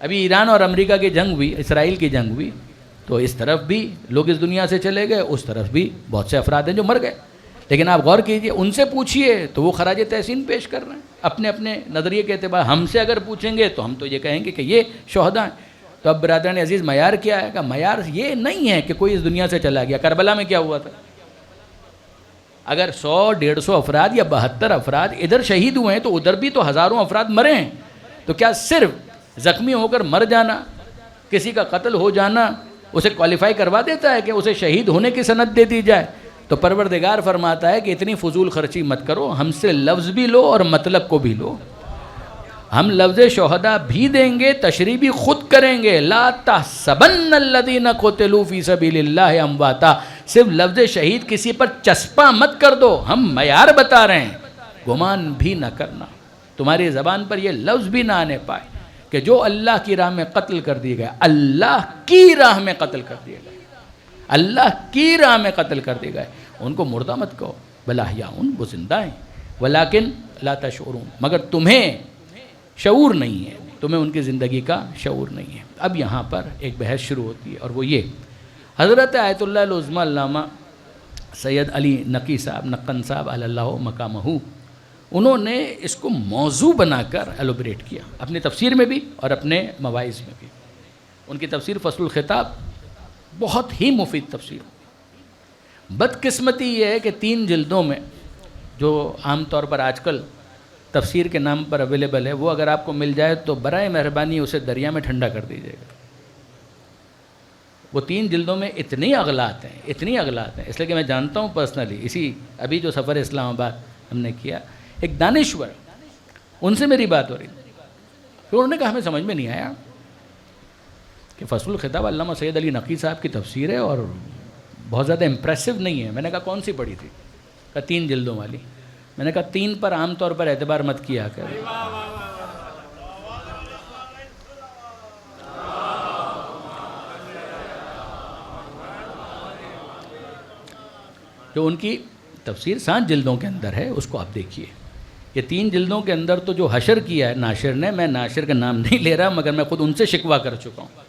ابھی ایران اور امریکہ کی جنگ ہوئی، اسرائیل کی جنگ ہوئی، تو اس طرف بھی لوگ اس دنیا سے چلے گئے، اس طرف بھی بہت سے افراد ہیں جو مر گئے. لیکن آپ غور کیجئے، ان سے پوچھئے تو وہ خراج تحسین پیش کر رہے ہیں اپنے اپنے نظریے کے اعتبار. ہم سے اگر پوچھیں گے تو ہم تو یہ کہیں گے کہ یہ شہداء ہیں. تو اب برادران عزیز معیار کیا ہے؟ کہ معیار یہ نہیں ہے کہ کوئی اس دنیا سے چلا گیا. کربلا میں کیا ہوا تھا؟ اگر 100-150 افراد یا 72 افراد ادھر شہید ہوئے ہیں تو ادھر بھی تو ہزاروں افراد مرے ہیں. تو کیا صرف زخمی ہو کر مر جانا، کسی کا قتل ہو جانا اسے کوالیفائی کروا دیتا ہے کہ اسے شہید ہونے کی سند دے دی جائے؟ تو پروردگار فرماتا ہے کہ اتنی فضول خرچی مت کرو، ہم سے لفظ بھی لو اور مطلب کو بھی لو. ہم لفظ شہداء بھی دیں گے، تشریح بھی خود کریں گے. لا تحسبن الذین قتلوا فی سبیل اللہ امواتا، صرف لفظ شہید کسی پر چسپاں مت کر دو. ہم معیار بتا رہے ہیں، گمان بھی نہ کرنا، تمہاری زبان پر یہ لفظ بھی نہ آنے پائے کہ جو اللہ کی راہ میں قتل کر دیے گئے، اللہ کی راہ میں قتل کر دیے گئے، اللہ کی راہ میں قتل کر دیے گئے، ان کو مردہ مت کہو، بل احیاء، وہ زندہ ہیں، ولیکن لا تشعرون، مگر تمہیں شعور نہیں ہے، تمہیں ان کی زندگی کا شعور نہیں ہے۔ اب یہاں پر ایک بحث شروع ہوتی ہے، اور وہ یہ، حضرت آیت اللہ العظمیٰ علامہ سید علی نقی صاحب نقن صاحب علی اللہ مقامہ، انہوں نے اس کو موضوع بنا کر ایلوبریٹ کیا اپنی تفسیر میں بھی اور اپنے مواعظ میں بھی۔ ان کی تفسیر فصل الخطاب بہت ہی مفید تفسیر۔ بدقسمتی یہ ہے کہ 3 جلدوں میں جو عام طور پر آج کل تفسیر کے نام پر اویلیبل ہے، وہ اگر آپ کو مل جائے تو برائے مہربانی اسے دریا میں ٹھنڈا کر دیجیے گا۔ وہ 3 جلدوں میں اتنی اغلاط ہیں، اس لیے کہ میں جانتا ہوں پرسنلی، اسی ابھی جو سفر اسلام آباد ہم نے کیا، ایک دانشور، ان سے میری بات ہو رہی، پھر انہوں نے کہا ہمیں سمجھ میں نہیں آیا کہ فصل الخطاب علامہ سید علی نقی صاحب کی تفسیر ہے اور بہت زیادہ امپریسو نہیں ہے۔ میں نے کہا کون سی پڑھی تھی؟ کہا 3 جلدوں والی۔ میں نے کہا 3 پر عام طور پر اعتبار مت کیا کر، جو ان کی تفسیر 7 جلدوں کے اندر ہے اس کو آپ دیکھیے۔ یہ 3 جلدوں کے اندر تو جو حشر کیا ہے ناشر نے، میں ناشر کا نام نہیں لے رہا، مگر میں خود ان سے شکوہ کر چکا ہوں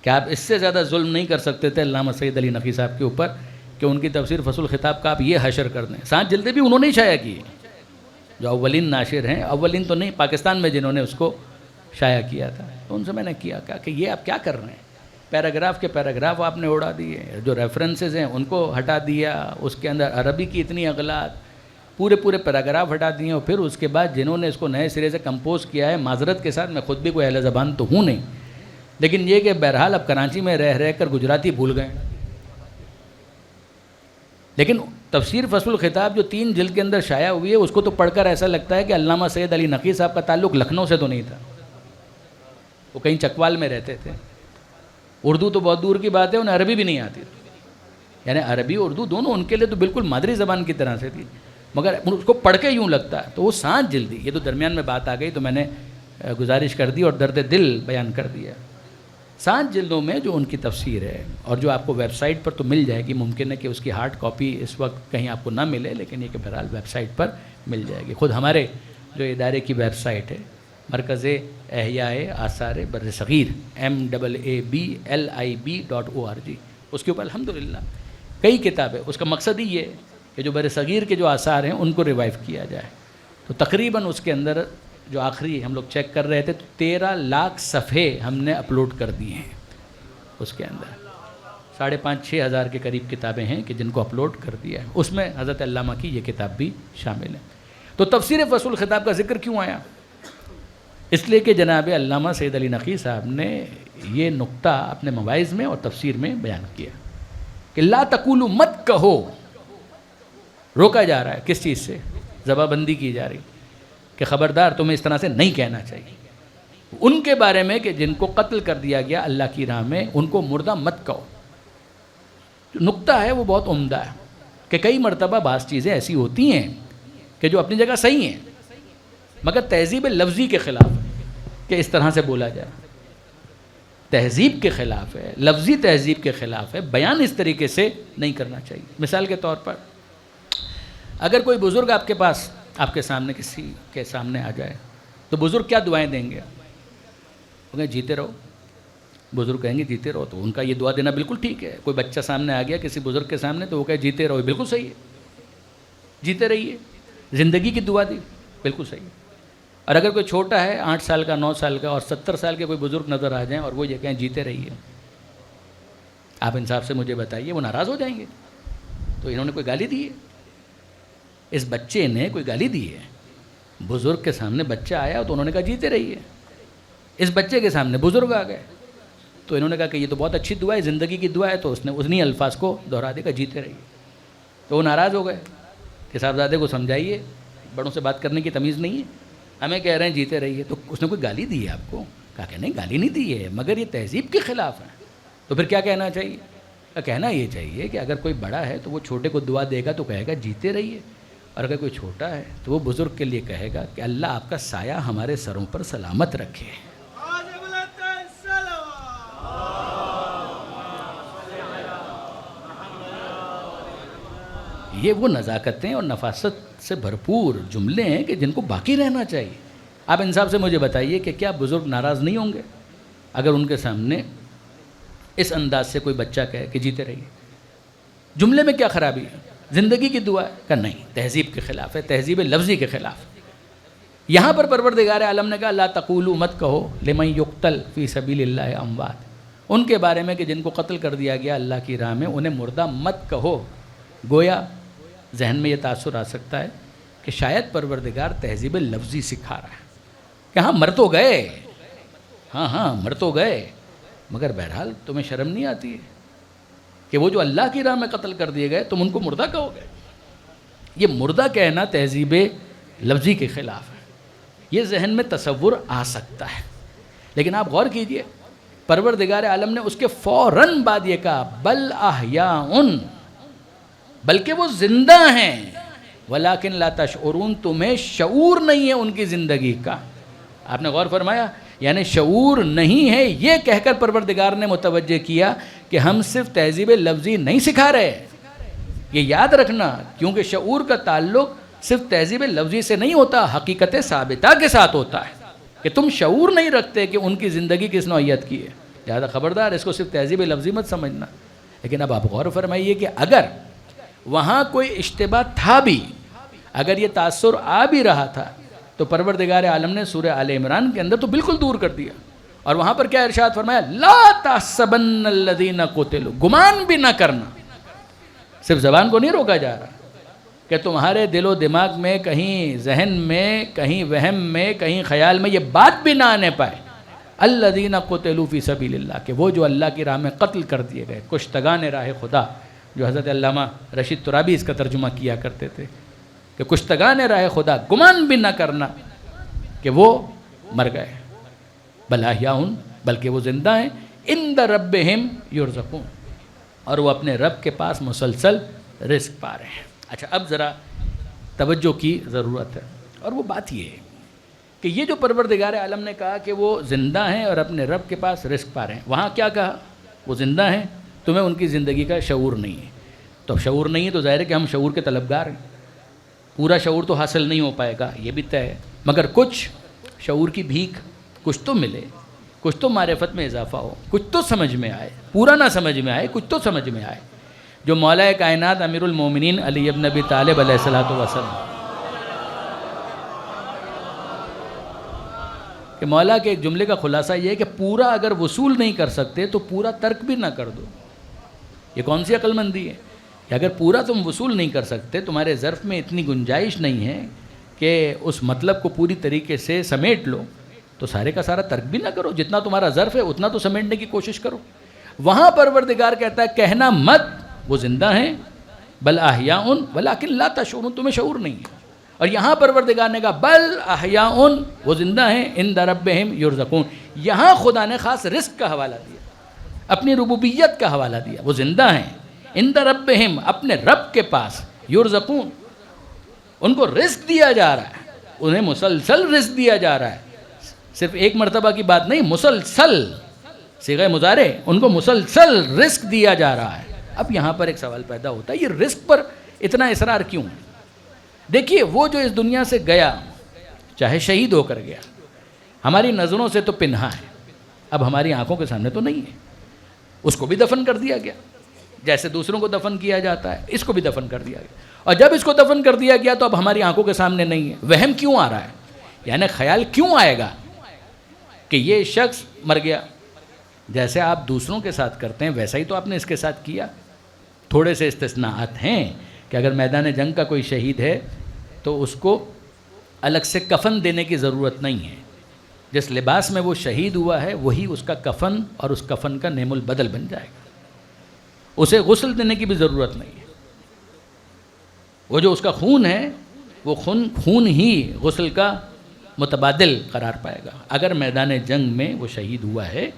کہ آپ اس سے زیادہ ظلم نہیں کر سکتے تھے علامہ سید علی نقی صاحب کے اوپر کہ ان کی تفسیر فصل الخطاب کا آپ یہ حشر کر دیں۔ 7 جلدیں بھی انہوں نے شائع کی، جو اولین ناشر ہیں، اولین تو نہیں، پاکستان میں جنہوں نے اس کو شائع کیا تھا، تو ان سے میں نے کہا کہ یہ آپ کیا کر رہے ہیں؟ پیراگراف کے پیراگراف آپ نے اڑا دیے، جو ریفرنسز ہیں ان کو ہٹا دیا، اس کے اندر عربی کی اتنی اغلاط، پورے پیراگراف ہٹا دیے، اور پھر اس کے بعد جنہوں نے اس کو نئے سرے سے کمپوز کیا ہے، معذرت کے ساتھ میں خود بھی کوئی اہل زبان تو ہوں نہیں، لیکن یہ کہ بہرحال اب کراچی میں رہ کر گجراتی بھول گئے۔ لیکن تفسیر فصل الخطاب جو 3 جلد کے اندر شائع ہوئی ہے، اس کو تو پڑھ کر ایسا لگتا ہے کہ علامہ سید علی نقی صاحب کا تعلق لکھنؤ سے تو نہیں تھا، وہ کہیں چکوال میں رہتے تھے۔ اردو تو بہت دور کی بات ہے، انہیں عربی بھی نہیں آتی، یعنی عربی اردو دونوں ان کے لیے تو بالکل مادری زبان کی طرح سے تھی، مگر اس کو پڑھ کے یوں لگتا ہے۔ تو وہ 7 جلدی، یہ تو درمیان میں بات آ گئی تو میں نے گزارش کر دی اور درد دل بیان کر دیا۔ 7 جلدوں میں جو ان کی تفسیر ہے، اور جو آپ کو ویب سائٹ پر تو مل جائے گی، ممکن ہے کہ اس کی ہارڈ کاپی اس وقت کہیں آپ کو نہ ملے، لیکن یہ کہ بہرحال ویب سائٹ پر مل جائے گی۔ خود ہمارے جو ادارے کی ویب سائٹ ہے، مرکز احیاء آثار بر صغیر MAABLIB.org، اس کے اوپر الحمدللہ کئی کتابیں، اس کا مقصد ہی یہ ہے کہ جو بر صغیر کے جو آثار ہیں ان کو ریوائیو کیا جائے۔ تو تقریباٰ اس کے اندر جو آخری ہم لوگ چیک کر رہے تھے تو 13 لاکھ صفحے ہم نے اپلوڈ کر دیے ہیں، اس کے اندر 5,500-6 ہزار کے قریب کتابیں ہیں کہ جن کو اپلوڈ کر دیا ہے، اس میں حضرت علامہ کی یہ کتاب بھی شامل ہے۔ تو تفسیر فصل الخطاب کا ذکر کیوں آیا؟ اس لیے کہ جناب علامہ سید علی نقی صاحب نے یہ نقطہ اپنے مواعظ میں اور تفسیر میں بیان کیا کہ لا تقولوا، مت کہو، روکا جا رہا ہے کس چیز سے؟ زبان بندی کی جا رہی کہ خبردار تمہیں اس طرح سے نہیں کہنا چاہیے ان کے بارے میں کہ جن کو قتل کر دیا گیا اللہ کی راہ میں، ان کو مردہ مت کہو۔ جو نقطہ ہے وہ بہت عمدہ ہے کہ کئی مرتبہ بعض چیزیں ایسی ہوتی ہیں کہ جو اپنی جگہ صحیح ہیں، مگر تہذیب لفظی کے خلاف ہے کہ اس طرح سے بولا جائے، تہذیب کے خلاف ہے، لفظی تہذیب کے خلاف ہے، بیان اس طریقے سے نہیں کرنا چاہیے۔ مثال کے طور پر اگر کوئی بزرگ آپ کے پاس، آپ کے سامنے، کسی کے سامنے آ جائے تو بزرگ کیا دعائیں دیں گے؟ وہ کہیں جیتے رہو، بزرگ کہیں گے جیتے رہو، تو ان کا یہ دعا دینا بالکل ٹھیک ہے۔ کوئی بچہ سامنے آ گیا کسی بزرگ کے سامنے تو وہ کہے جیتے رہو، بالکل صحیح ہے، جیتے رہیے، زندگی کی دعا دی، بالکل صحیح ہے۔ اور اگر کوئی چھوٹا ہے 8 سال کا، 9 سال کا اور 70 سال کے کوئی بزرگ نظر آ جائیں اور وہ یہ کہیں جیتے رہیے، آپ انصاف سے مجھے بتائیے وہ ناراض ہو جائیں گے؟ تو انہوں نے کوئی گالی دی ہے؟ اس بچے نے کوئی گالی دی ہے؟ بزرگ کے سامنے بچہ آیا تو انہوں نے کہا جیتے رہیے، اس بچے کے سامنے بزرگ آ گئے تو انہوں نے کہا کہ یہ تو بہت اچھی دعا ہے، زندگی کی دعا ہے، تو اس نے انہی الفاظ کو دہرا دیا کہ جیتے رہیے۔ تو وہ ناراض ہو گئے کہ صاحبزادے کو سمجھائیے، بڑوں سے بات کرنے کی تمیز نہیں ہے، ہمیں کہہ رہے ہیں جیتے رہیے۔ تو اس نے کوئی گالی دی ہے آپ کو؟ کہا کہ نہیں گالی نہیں دی ہے، مگر یہ تہذیب کے خلاف ہے۔ تو پھر کیا کہنا چاہیے؟ کہنا یہ چاہیے کہ اگر کوئی بڑا ہے تو وہ چھوٹے کو دعا دے گا تو کہے گا جیتے رہیے، اور اگر کوئی چھوٹا ہے تو وہ بزرگ کے لیے کہے گا کہ اللہ آپ کا سایہ ہمارے سروں پر سلامت رکھے۔ یہ وہ نزاکتیں اور نفاست سے بھرپور جملے ہیں کہ جن کو باقی رہنا چاہیے۔ آپ انصاف سے مجھے بتائیے کہ کیا بزرگ ناراض نہیں ہوں گے اگر ان کے سامنے اس انداز سے کوئی بچہ کہے کہ جیتے رہیے؟ جملے میں کیا خرابی ہے؟ زندگی کی دعا ہے کہ نہیں، تہذیب کے خلاف ہے، تہذیب لفظی کے خلاف۔ یہاں پر پروردگار عالم نے کہا لا تقولوا، مت کہو لمن یقتل فی سبیل اللہ اموات، ان کے بارے میں کہ جن کو قتل کر دیا گیا اللہ کی راہ میں انہیں مردہ مت کہو۔ گویا ذہن میں یہ تاثر آ سکتا ہے کہ شاید پروردگار تہذیب لفظی سکھا رہا ہے کہ ہاں مر تو گئے، ہاں مر تو گئے، مگر بہرحال تمہیں شرم نہیں آتی ہے کہ وہ جو اللہ کی راہ میں قتل کر دیے گئے تم ان کو مردہ کہو گے؟ یہ مردہ کہنا تہذیب لفظی کے خلاف ہے۔ یہ ذہن میں تصور آ سکتا ہے، لیکن آپ غور کیجئے پروردگار عالم نے اس کے فوراً بعد یہ کہا بل احیاء، بلکہ وہ زندہ ہیں، ولیکن لا تشعرون، تمہیں شعور نہیں ہے ان کی زندگی کا۔ آپ نے غور فرمایا، یعنی شعور نہیں ہے، یہ کہہ کر پروردگار نے متوجہ کیا کہ ہم صرف تہذیب لفظی نہیں سکھا رہے۔ یہ یاد رکھنا، کیونکہ شعور کا تعلق صرف تہذیب لفظی سے نہیں ہوتا، حقیقت ثابتہ کے ساتھ ہوتا ہے کہ تم شعور نہیں رکھتے کہ ان کی زندگی کس نوعیت کی ہے، لہذا خبردار اس کو صرف تہذیب لفظی مت سمجھنا۔ لیکن اب آپ غور فرمائیے کہ اگر وہاں کوئی اشتباہ تھا بھی، اگر یہ تاثر آ بھی رہا تھا، تو پروردگار عالم نے سورہ آل عمران کے اندر تو بالکل دور کر دیا، اور وہاں پر کیا ارشاد فرمایا لا تحسبن الذین قتلوا، گمان بھی نہ کرنا۔ صرف زبان کو نہیں روکا جا رہا کہ تمہارے دل و دماغ میں، کہیں ذہن میں، کہیں وہم میں، کہیں خیال میں یہ بات بھی نہ آنے پائے الذین قتلوا فی سبیل اللہ، کہ وہ جو اللہ کی راہ میں قتل کر دیے گئے، کشتگان راہ خدا، جو حضرت علامہ رشید ترابی اس کا ترجمہ کیا کرتے تھے کہ کشتگان راہ خدا، گمان بھی نہ کرنا کہ وہ مر گئے، بل احیاء، بلکہ وہ زندہ ہیں، عند ربہم یرزقون، اور وہ اپنے رب کے پاس مسلسل رزق پا رہے ہیں۔ اچھا، اب ذرا توجہ کی ضرورت ہے، اور وہ بات یہ ہے کہ یہ جو پروردگار عالم نے کہا کہ وہ زندہ ہیں اور اپنے رب کے پاس رزق پا رہے ہیں، وہاں کیا کہا؟ وہ زندہ ہیں، تمہیں ان کی زندگی کا شعور نہیں ہے۔ تو اب شعور نہیں ہے تو ظاہر ہے کہ ہم شعور کے طلبگار ہیں، پورا شعور تو حاصل نہیں ہو پائے گا، یہ بھی طے ہے، مگر کچھ شعور کی بھیک، کچھ تو ملے، کچھ تو معرفت میں اضافہ ہو، کچھ تو سمجھ میں آئے، پورا نہ سمجھ میں آئے، کچھ تو سمجھ میں آئے۔ جو مولا کائنات امیر المومنین علی ابن ابی طالب علیہ السلام، کہ مولا کے ایک جملے کا خلاصہ یہ ہے کہ پورا اگر وصول نہیں کر سکتے تو پورا ترک بھی نہ کر دو۔ یہ کون سی عقل مندی ہے کہ اگر پورا تم وصول نہیں کر سکتے، تمہارے ظرف میں اتنی گنجائش نہیں ہے کہ اس مطلب کو پوری طریقے سے سمیٹ لو، تو سارے کا سارا ترک بھی نہ کرو، جتنا تمہارا ظرف ہے اتنا تو سمیٹنے کی کوشش کرو۔ وہاں پروردگار کہتا ہے کہنا مت وہ زندہ ہیں، بل احیاء ولکن لا تشعرون، تمہیں شعور نہیں ہے۔ اور یہاں پروردگار نے کہا بل احیاء، وہ زندہ ہیں، عند ربہم یرزقون، یہاں خدا نے خاص رزق کا حوالہ دیا، اپنی ربوبیت کا حوالہ دیا، وہ زندہ ہیں عند ربہم، اپنے رب کے پاس، یرزقون، ان کو رزق دیا جا رہا ہے، انہیں مسلسل رزق دیا جا رہا ہے، صرف ایک مرتبہ کی بات نہیں، مسلسل، صیغہ مضارع، ان کو مسلسل رزق دیا جا رہا ہے۔ اب یہاں پر ایک سوال پیدا ہوتا ہے، یہ رزق پر اتنا اصرار کیوں ہے؟ دیکھیے، وہ جو اس دنیا سے گیا، چاہے شہید ہو کر گیا، ہماری نظروں سے تو پنہا ہے، اب ہماری آنکھوں کے سامنے تو نہیں ہے، اس کو بھی دفن کر دیا گیا، جیسے دوسروں کو دفن کیا جاتا ہے، اس کو بھی دفن کر دیا گیا، اور جب اس کو دفن کر دیا گیا تو اب ہماری آنکھوں کے سامنے نہیں ہے۔ وہم کیوں آ رہا ہے؟ یعنی خیال کیوں آئے گا کہ یہ شخص مر گیا؟ جیسے آپ دوسروں کے ساتھ کرتے ہیں ویسا ہی تو آپ نے اس کے ساتھ کیا۔ تھوڑے سے استثناءات ہیں کہ اگر میدان جنگ کا کوئی شہید ہے تو اس کو الگ سے کفن دینے کی ضرورت نہیں ہے، جس لباس میں وہ شہید ہوا ہے وہی اس کا کفن اور اس کفن کا نعم البدل بن جائے گا، اسے غسل دینے کی بھی ضرورت نہیں ہے۔ وہ جو اس کا خون ہے وہ خون ہی غسل کا متبادل قرار پائے گا۔ اگر میدان جنگ میں وہ شہید ہوا ہے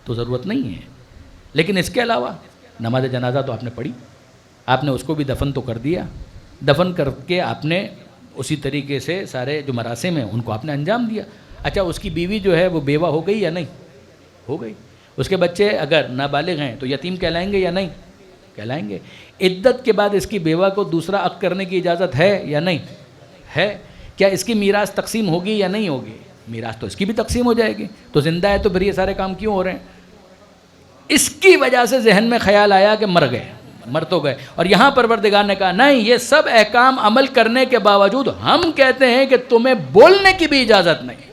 تو ضرورت نہیں ہے، لیکن اس کے علاوہ نماز جنازہ تو آپ نے پڑھی، آپ نے اس کو بھی دفن تو کر دیا، دفن کر کے آپ نے اسی طریقے سے سارے جو مراسم ہیں ان کو آپ نے انجام دیا۔ اچھا، اس کی بیوی جو ہے وہ بیوہ ہو گئی یا نہیں؟ ہو گئی۔ اس کے بچے اگر نابالغ ہیں تو یتیم کہلائیں گے یا نہیں؟ کہلائیں گے۔ عدت کے بعد اس کی بیوہ کو دوسرا عقد کرنے کی اجازت ہے یا نہیں؟ ہے۔ کیا اس کی میراث تقسیم ہوگی یا نہیں ہوگی؟ میراث تو اس کی بھی تقسیم ہو جائے گی، تو زندہ ہے تو پھر یہ سارے کام کیوں ہو رہے ہیں؟ اس کی وجہ سے ذہن میں خیال آیا کہ مر گئے، مر تو گئے. اور یہاں پروردگار نے کہا نہیں، یہ سب احکام عمل کرنے کے باوجود ہم کہتے ہیں کہ تمہیں بولنے کی بھی اجازت نہیں.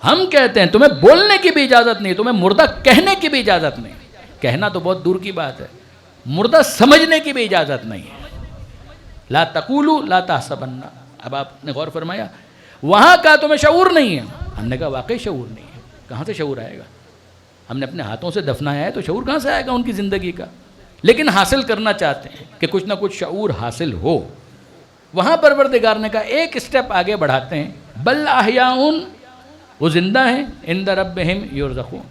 ہم کہتے ہیں تمہیں بولنے کی بھی اجازت نہیں، تمہیں مردہ کہنے کی بھی اجازت نہیں. کہنا تو بہت دور کی بات ہے، مردہ سمجھنے کی بھی اجازت نہیں ہے. لا تقولوا لا تحسبن. اب آپ نے غور فرمایا، وہاں کا تمہیں شعور نہیں ہے. ہم نے کہا واقعی شعور نہیں ہے. کہاں سے شعور آئے گا؟ ہم نے اپنے ہاتھوں سے دفنایا ہے تو شعور کہاں سے آئے گا ان کی زندگی کا؟ لیکن حاصل کرنا چاہتے ہیں کہ کچھ نہ کچھ شعور حاصل ہو. وہاں پروردگار نے کہا ایک اسٹیپ آگے بڑھاتے ہیں، بل احیاء، وہ زندہ ہیں، عند ربہم یرزقون،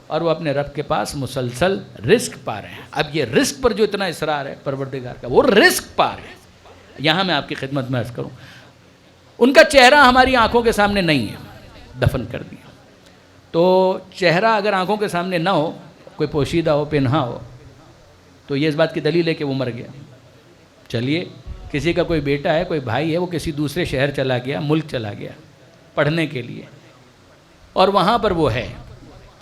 اور وہ اپنے رب کے پاس مسلسل رزق پا رہے ہیں. اب یہ رزق پر جو اتنا اصرار ہے پروردگار کا، وہ رزق پا رہے ہیں. یہاں میں آپ کی خدمت میں عرض کروں، ان کا چہرہ ہماری آنکھوں کے سامنے نہیں ہے، دفن کر دیا. تو چہرہ اگر آنکھوں کے سامنے نہ ہو، کوئی پوشیدہ ہو، پنہا ہو، تو یہ اس بات کی دلیل ہے کہ وہ مر گیا. چلیے کسی کا کوئی بیٹا ہے، کوئی بھائی ہے، وہ کسی دوسرے شہر چلا گیا، ملک چلا گیا پڑھنے کے لیے، اور وہاں پر وہ ہے،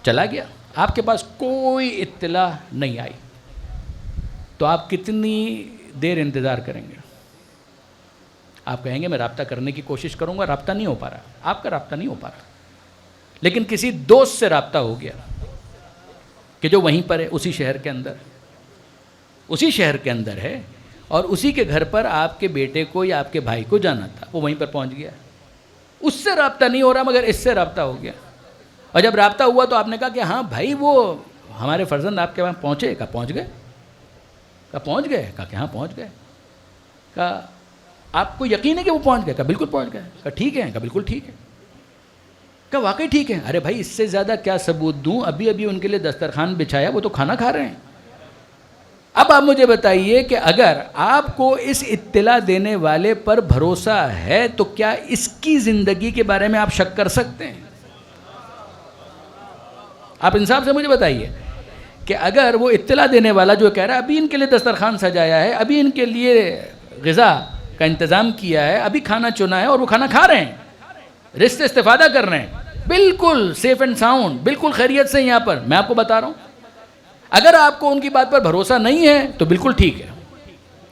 چلا گیا، آپ کے پاس کوئی اطلاع نہیں آئی، تو آپ کتنی دیر انتظار کریں گے؟ آپ کہیں گے میں رابطہ کرنے کی کوشش کروں گا، رابطہ نہیں ہو پا رہا، آپ کا رابطہ نہیں ہو پا رہا. لیکن کسی دوست سے رابطہ ہو گیا کہ جو وہیں پر ہے، اسی شہر کے اندر ہے، اور اسی کے گھر پر آپ کے بیٹے کو یا آپ کے بھائی کو جانا تھا، وہ وہیں پر پہنچ گیا. اس سے رابطہ نہیں ہو رہا مگر اس سے رابطہ ہو گیا. اور جب رابطہ ہوا تو آپ نے کہا کہ ہاں بھائی وہ ہمارے فرزند آپ کے وہاں پہنچے. کہا پہنچ گئے؟ کہا پہنچ گئے؟ کہا کہ ہاں پہنچ گئے. کہا آپ کو یقین ہے کہ وہ پہنچ گئے؟ کہا بالکل پہنچ گئے. کہا ٹھیک ہے؟ کہا بالکل ٹھیک ہے. کہا واقعی ٹھیک ہے؟ ارے بھائی اس سے زیادہ کیا ثبوت دوں؟ ابھی ان کے لیے دسترخوان بچھایا، وہ تو کھانا کھا رہے ہیں. اب آپ مجھے بتائیے کہ اگر آپ کو اس اطلاع دینے والے پر بھروسہ ہے تو کیا اس کی زندگی کے بارے میں آپ شک کر سکتے ہیں؟ آپ انصاف سے مجھے بتائیے کہ اگر وہ اطلاع دینے والا جو کہہ رہا ہے ابھی ان کے لیے دسترخوان سجایا ہے، ابھی ان کے لیے غذا کا انتظام کیا ہے، ابھی کھانا چنا ہے اور وہ کھانا کھا رہے ہیں، رزق سے استفادہ کر رہے ہیں، بالکل سیف اینڈ ساؤنڈ، بالکل خیریت سے یہاں پر، میں آپ کو بتا رہا ہوں. اگر آپ کو ان کی بات پر بھروسہ نہیں ہے تو بالکل ٹھیک ہے،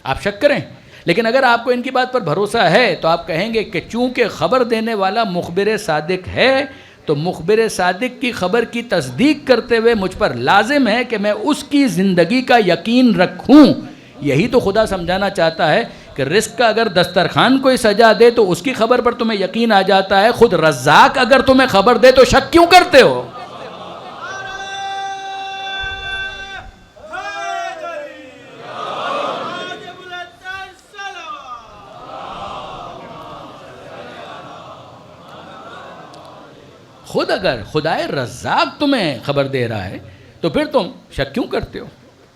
آپ شک کریں. لیکن اگر آپ کو ان کی بات پر بھروسہ ہے تو آپ کہیں گے کہ چونکہ خبر دینے والا مخبر صادق ہے تو مخبر صادق کی خبر کی تصدیق کرتے ہوئے مجھ پر لازم ہے کہ میں اس کی زندگی کا یقین رکھوں. یہی تو خدا سمجھانا چاہتا ہے کہ رزق کا اگر دسترخوان کوئی سجا دے تو اس کی خبر پر تمہیں یقین آ جاتا ہے، خود رزاق اگر تمہیں خبر دے تو شک کیوں کرتے ہو؟ خود اگر خدائے رزاق تمہیں خبر دے رہا ہے تو پھر تم شک کیوں کرتے ہو؟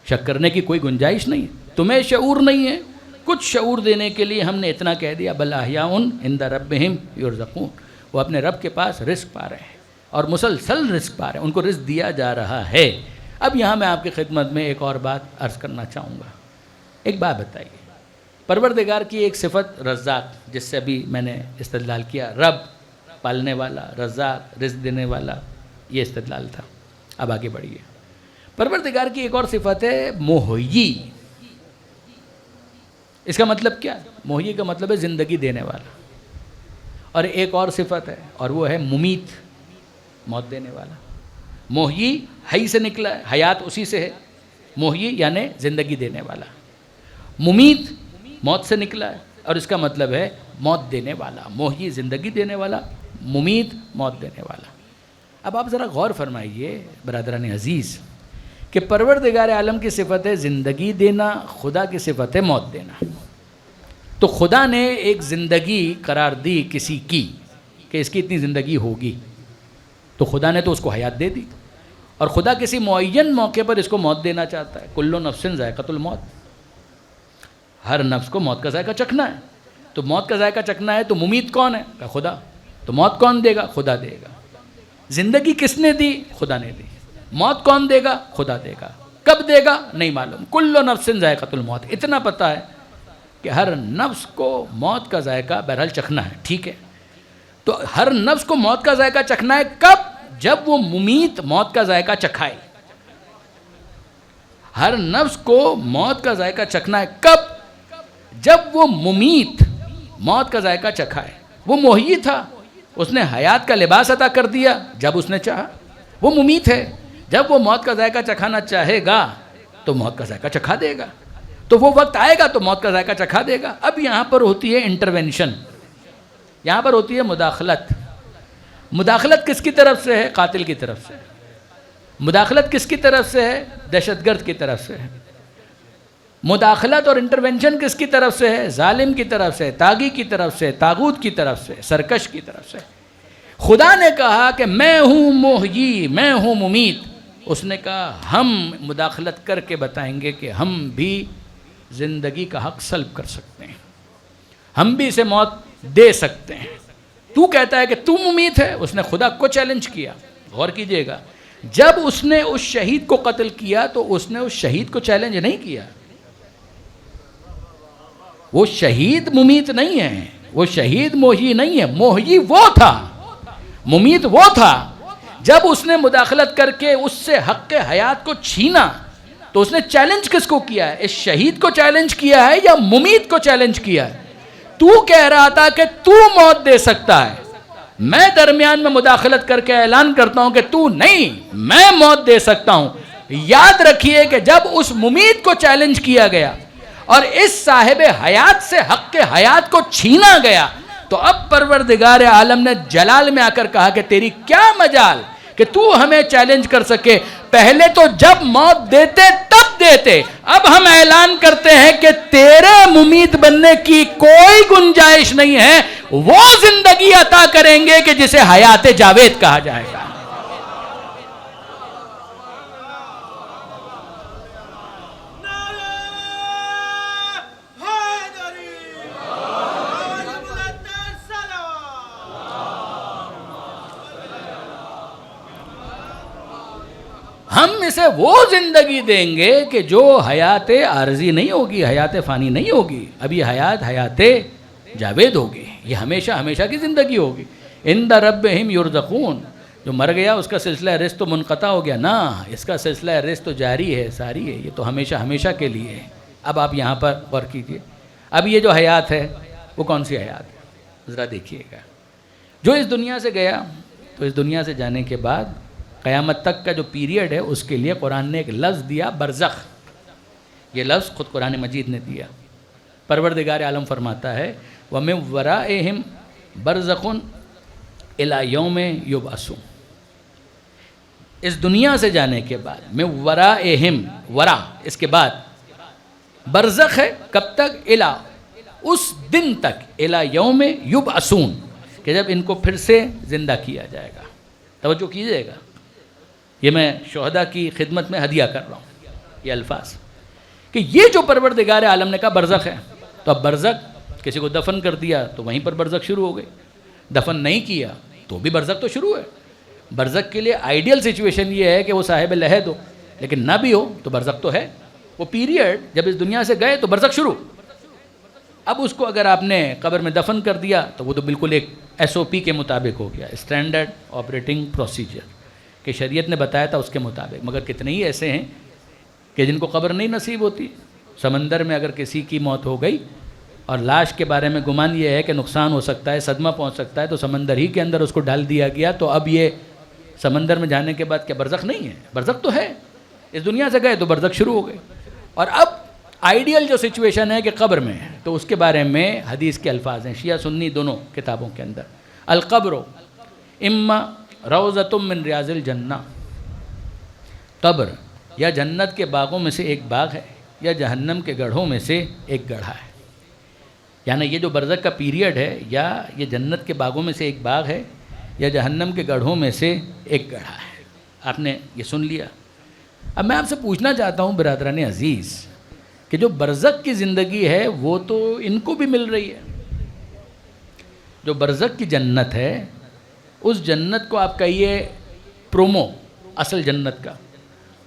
شک کرنے کی کوئی گنجائش نہیں. تمہیں شعور نہیں ہے. کچھ شعور دینے کے لیے ہم نے اتنا کہہ دیا بل احیاء عند ربہم یرزقون، وہ اپنے رب کے پاس رزق پا رہے ہیں اور مسلسل رزق پا رہے ہیں، ان کو رزق دیا جا رہا ہے. اب یہاں میں آپ کی خدمت میں ایک اور بات عرض کرنا چاہوں گا. ایک بات بتائیے، پروردگار کی ایک صفت رزاق، جس سے ابھی میں نے استدلال کیا، رب پالنے والا، رزاق رزق دینے والا، یہ استدلال تھا. اب آگے بڑھیے. پروردگار کی ایک اور صفت ہے محیی. اس کا مطلب کیا ہے؟ محیی کا مطلب ہے زندگی دینے والا. اور ایک اور صفت ہے اور وہ ہے ممیت، موت دینے والا. محیی حی سے نکلا ہے، حیات اسی سے ہے. محیی یعنی زندگی دینے والا. ممیت موت سے نکلا ہے اور اس کا مطلب ہے موت دینے والا. محیی زندگی دینے والا، ممیت موت دینے والا. اب آپ ذرا غور فرمائیے برادران عزیز کہ پروردگار عالم کی صفت ہے زندگی دینا، خدا کی صفت ہے موت دینا. تو خدا نے ایک زندگی قرار دی کسی کی کہ اس کی اتنی زندگی ہوگی، تو خدا نے تو اس کو حیات دے دی. اور خدا کسی معین موقع پر اس کو موت دینا چاہتا ہے. کل نفس ذائقۃ الموت، ہر نفس کو موت کا ذائقہ چکھنا ہے. تو موت کا ذائقہ چکھنا ہے تو ممیت کون ہے؟ کہ خدا. تو موت کون دے گا؟ خدا دے گا. زندگی کس نے دی؟ خدا نے دی. موت کون دے گا؟ خدا دے گا. کب دے گا؟ نہیں معلوم. کل نفس ذائقۃ الموت، اتنا پتہ ہے کہ ہر نفس کو موت کا ذائقہ بہرحال چکھنا ہے. ٹھیک ہے. تو ہر نفس کو موت کا ذائقہ چکھنا ہے کب؟ جب وہ ممیت موت کا ذائقہ چکھائے. ہر نفس کو موت کا ذائقہ چکھنا ہے کب؟ جب وہ ممیت موت کا ذائقہ چکھائے. وہ محیی تھا, اس نے حیات کا لباس عطا کر دیا جب اس نے چاہا. وہ ممیت ہے, جب وہ موت کا ذائقہ چکھانا چاہے گا تو موت کا ذائقہ چکھا دے گا. تو وہ وقت آئے گا تو موت کا ذائقہ چکھا دے گا. اب یہاں پر ہوتی ہے انٹرونشن, یہاں پر ہوتی ہے مداخلت. مداخلت کس کی طرف سے ہے؟ قاتل کی طرف سے. مداخلت کس کی طرف سے ہے؟ دہشت گرد کی طرف سے ہے. مداخلت اور انٹرونشن کس کی طرف سے ہے؟ ظالم کی طرف سے, طاغی کی طرف سے, طاغوت کی طرف سے, سرکش کی طرف سے. خدا نے کہا کہ میں ہوں محیی, میں ہوں ممیت. اس نے کہا ہم مداخلت کر کے بتائیں گے کہ ہم بھی زندگی کا حق سلب کر سکتے ہیں, ہم بھی اسے موت دے سکتے ہیں. تو کہتا ہے کہ تو ممیت ہے. اس نے خدا کو چیلنج کیا. غور کیجئے گا, جب اس نے اس شہید کو قتل کیا تو اس نے اس شہید کو چیلنج نہیں کیا. وہ شہید ممیت نہیں ہے, وہ شہید محیی نہیں ہے. محیی وہ تھا, ممیت وہ تھا. جب اس نے مداخلت کر کے اس سے حق حیات کو چھینا تو اس نے چیلنج کس کو کیا ہے؟ اس شہید کو چیلنج کیا ہے یا ممیت کو چیلنج کیا ہے؟ تو کہہ رہا تھا کہ تو موت دے سکتا ہے, میں درمیان میں مداخلت کر کے اعلان کرتا ہوں کہ تو نہیں, میں موت دے سکتا ہوں. یاد رکھیے کہ جب اس ممیت کو چیلنج کیا گیا اور اس صاحب حیات سے حق حیات کو چھینا گیا تو اب پروردگار عالم نے جلال میں آ کر کہا کہ تیری کیا مجال کہ تو ہمیں چیلنج کر سکے. پہلے تو جب موت دیتے تب دیتے, اب ہم اعلان کرتے ہیں کہ تیرے ممیت بننے کی کوئی گنجائش نہیں ہے. وہ زندگی عطا کریں گے کہ جسے حیات جاوید کہا جائے گا. ہم اسے وہ زندگی دیں گے کہ جو حیات عارضی نہیں ہوگی, حیات فانی نہیں ہوگی. اب یہ حیات حیات جاوید ہوگی, یہ ہمیشہ ہمیشہ کی زندگی ہوگی. عند ربہم یرزقون, جو مر گیا اس کا سلسلہ رزق تو منقطع ہو گیا نا, اس کا سلسلہ رزق تو جاری ہے, ساری ہے, یہ تو ہمیشہ ہمیشہ کے لیے ہے. اب آپ یہاں پر غور کیجئے, اب یہ جو حیات ہے وہ کون سی حیات ہے؟ ذرا دیکھیے گا. جو اس دنیا سے گیا تو اس دنیا سے جانے کے بعد قیامت تک کا جو پیریڈ ہے اس کے لیے قرآن نے ایک لفظ دیا, برزخ. یہ لفظ خود قرآن مجید نے دیا. پروردگار عالم فرماتا ہے وَمِن وَرَائِهِمْ بَرْزَخٌ إِلَى يَوْمِ يُبْعَثُونَ. اس دنیا سے جانے کے بعد مِن وَرَائِهِمْ, ورا اس کے بعد, برزخ ہے کب تک؟ الا, اس دن تک, الا یوم یبعثون, کہ جب ان کو پھر سے زندہ کیا جائے گا. توجہ کیجئے گا, یہ میں شہداء کی خدمت میں ہدیہ کر رہا ہوں یہ الفاظ, کہ یہ جو پروردگار عالم نے کہا برزخ ہے, تو اب برزخ, کسی کو دفن کر دیا تو وہیں پر برزخ شروع ہو گئی, دفن نہیں کیا تو بھی برزخ تو شروع ہے. برزخ کے لیے آئیڈیل سچویشن یہ ہے کہ وہ صاحب لحد ہو, لیکن نہ بھی ہو تو برزخ تو ہے. وہ پیریڈ جب اس دنیا سے گئے تو برزخ شروع. اب اس کو اگر آپ نے قبر میں دفن کر دیا تو وہ تو بالکل ایک SOP کے مطابق ہو گیا, اسٹینڈرڈ آپریٹنگ پروسیجر, کہ شریعت نے بتایا تھا اس کے مطابق. مگر کتنے ہی ایسے ہیں کہ جن کو قبر نہیں نصیب ہوتی. سمندر میں اگر کسی کی موت ہو گئی اور لاش کے بارے میں گمان یہ ہے کہ نقصان ہو سکتا ہے, صدمہ پہنچ سکتا ہے, تو سمندر ہی کے اندر اس کو ڈال دیا گیا. تو اب یہ سمندر میں جانے کے بعد کیا برزخ نہیں ہے؟ برزخ تو ہے. اس دنیا سے گئے تو برزخ شروع ہو گئے. اور اب آئیڈیل جو سچویشن ہے کہ قبر میں, تو اس کے بارے میں حدیث کے الفاظ ہیں شیعہ سنی دونوں کتابوں کے اندر. القبر اما روضۃ من ریاض الجنہ, قبر یا جنت کے باغوں میں سے ایک باغ ہے یا جہنم کے گڑھوں میں سے ایک گڑھا ہے. یعنی یہ جو برزخ کا پیریڈ ہے, یا یہ جنت کے باغوں میں سے ایک باغ ہے یا جہنم کے گڑھوں میں سے ایک گڑھا ہے. آپ نے یہ سن لیا. اب میں آپ سے پوچھنا چاہتا ہوں برادران عزیز کہ جو برزخ کی زندگی ہے وہ تو ان کو بھی مل رہی ہے. جو برزخ کی جنت ہے اس جنت کو آپ کہیے پرومو اصل جنت کا,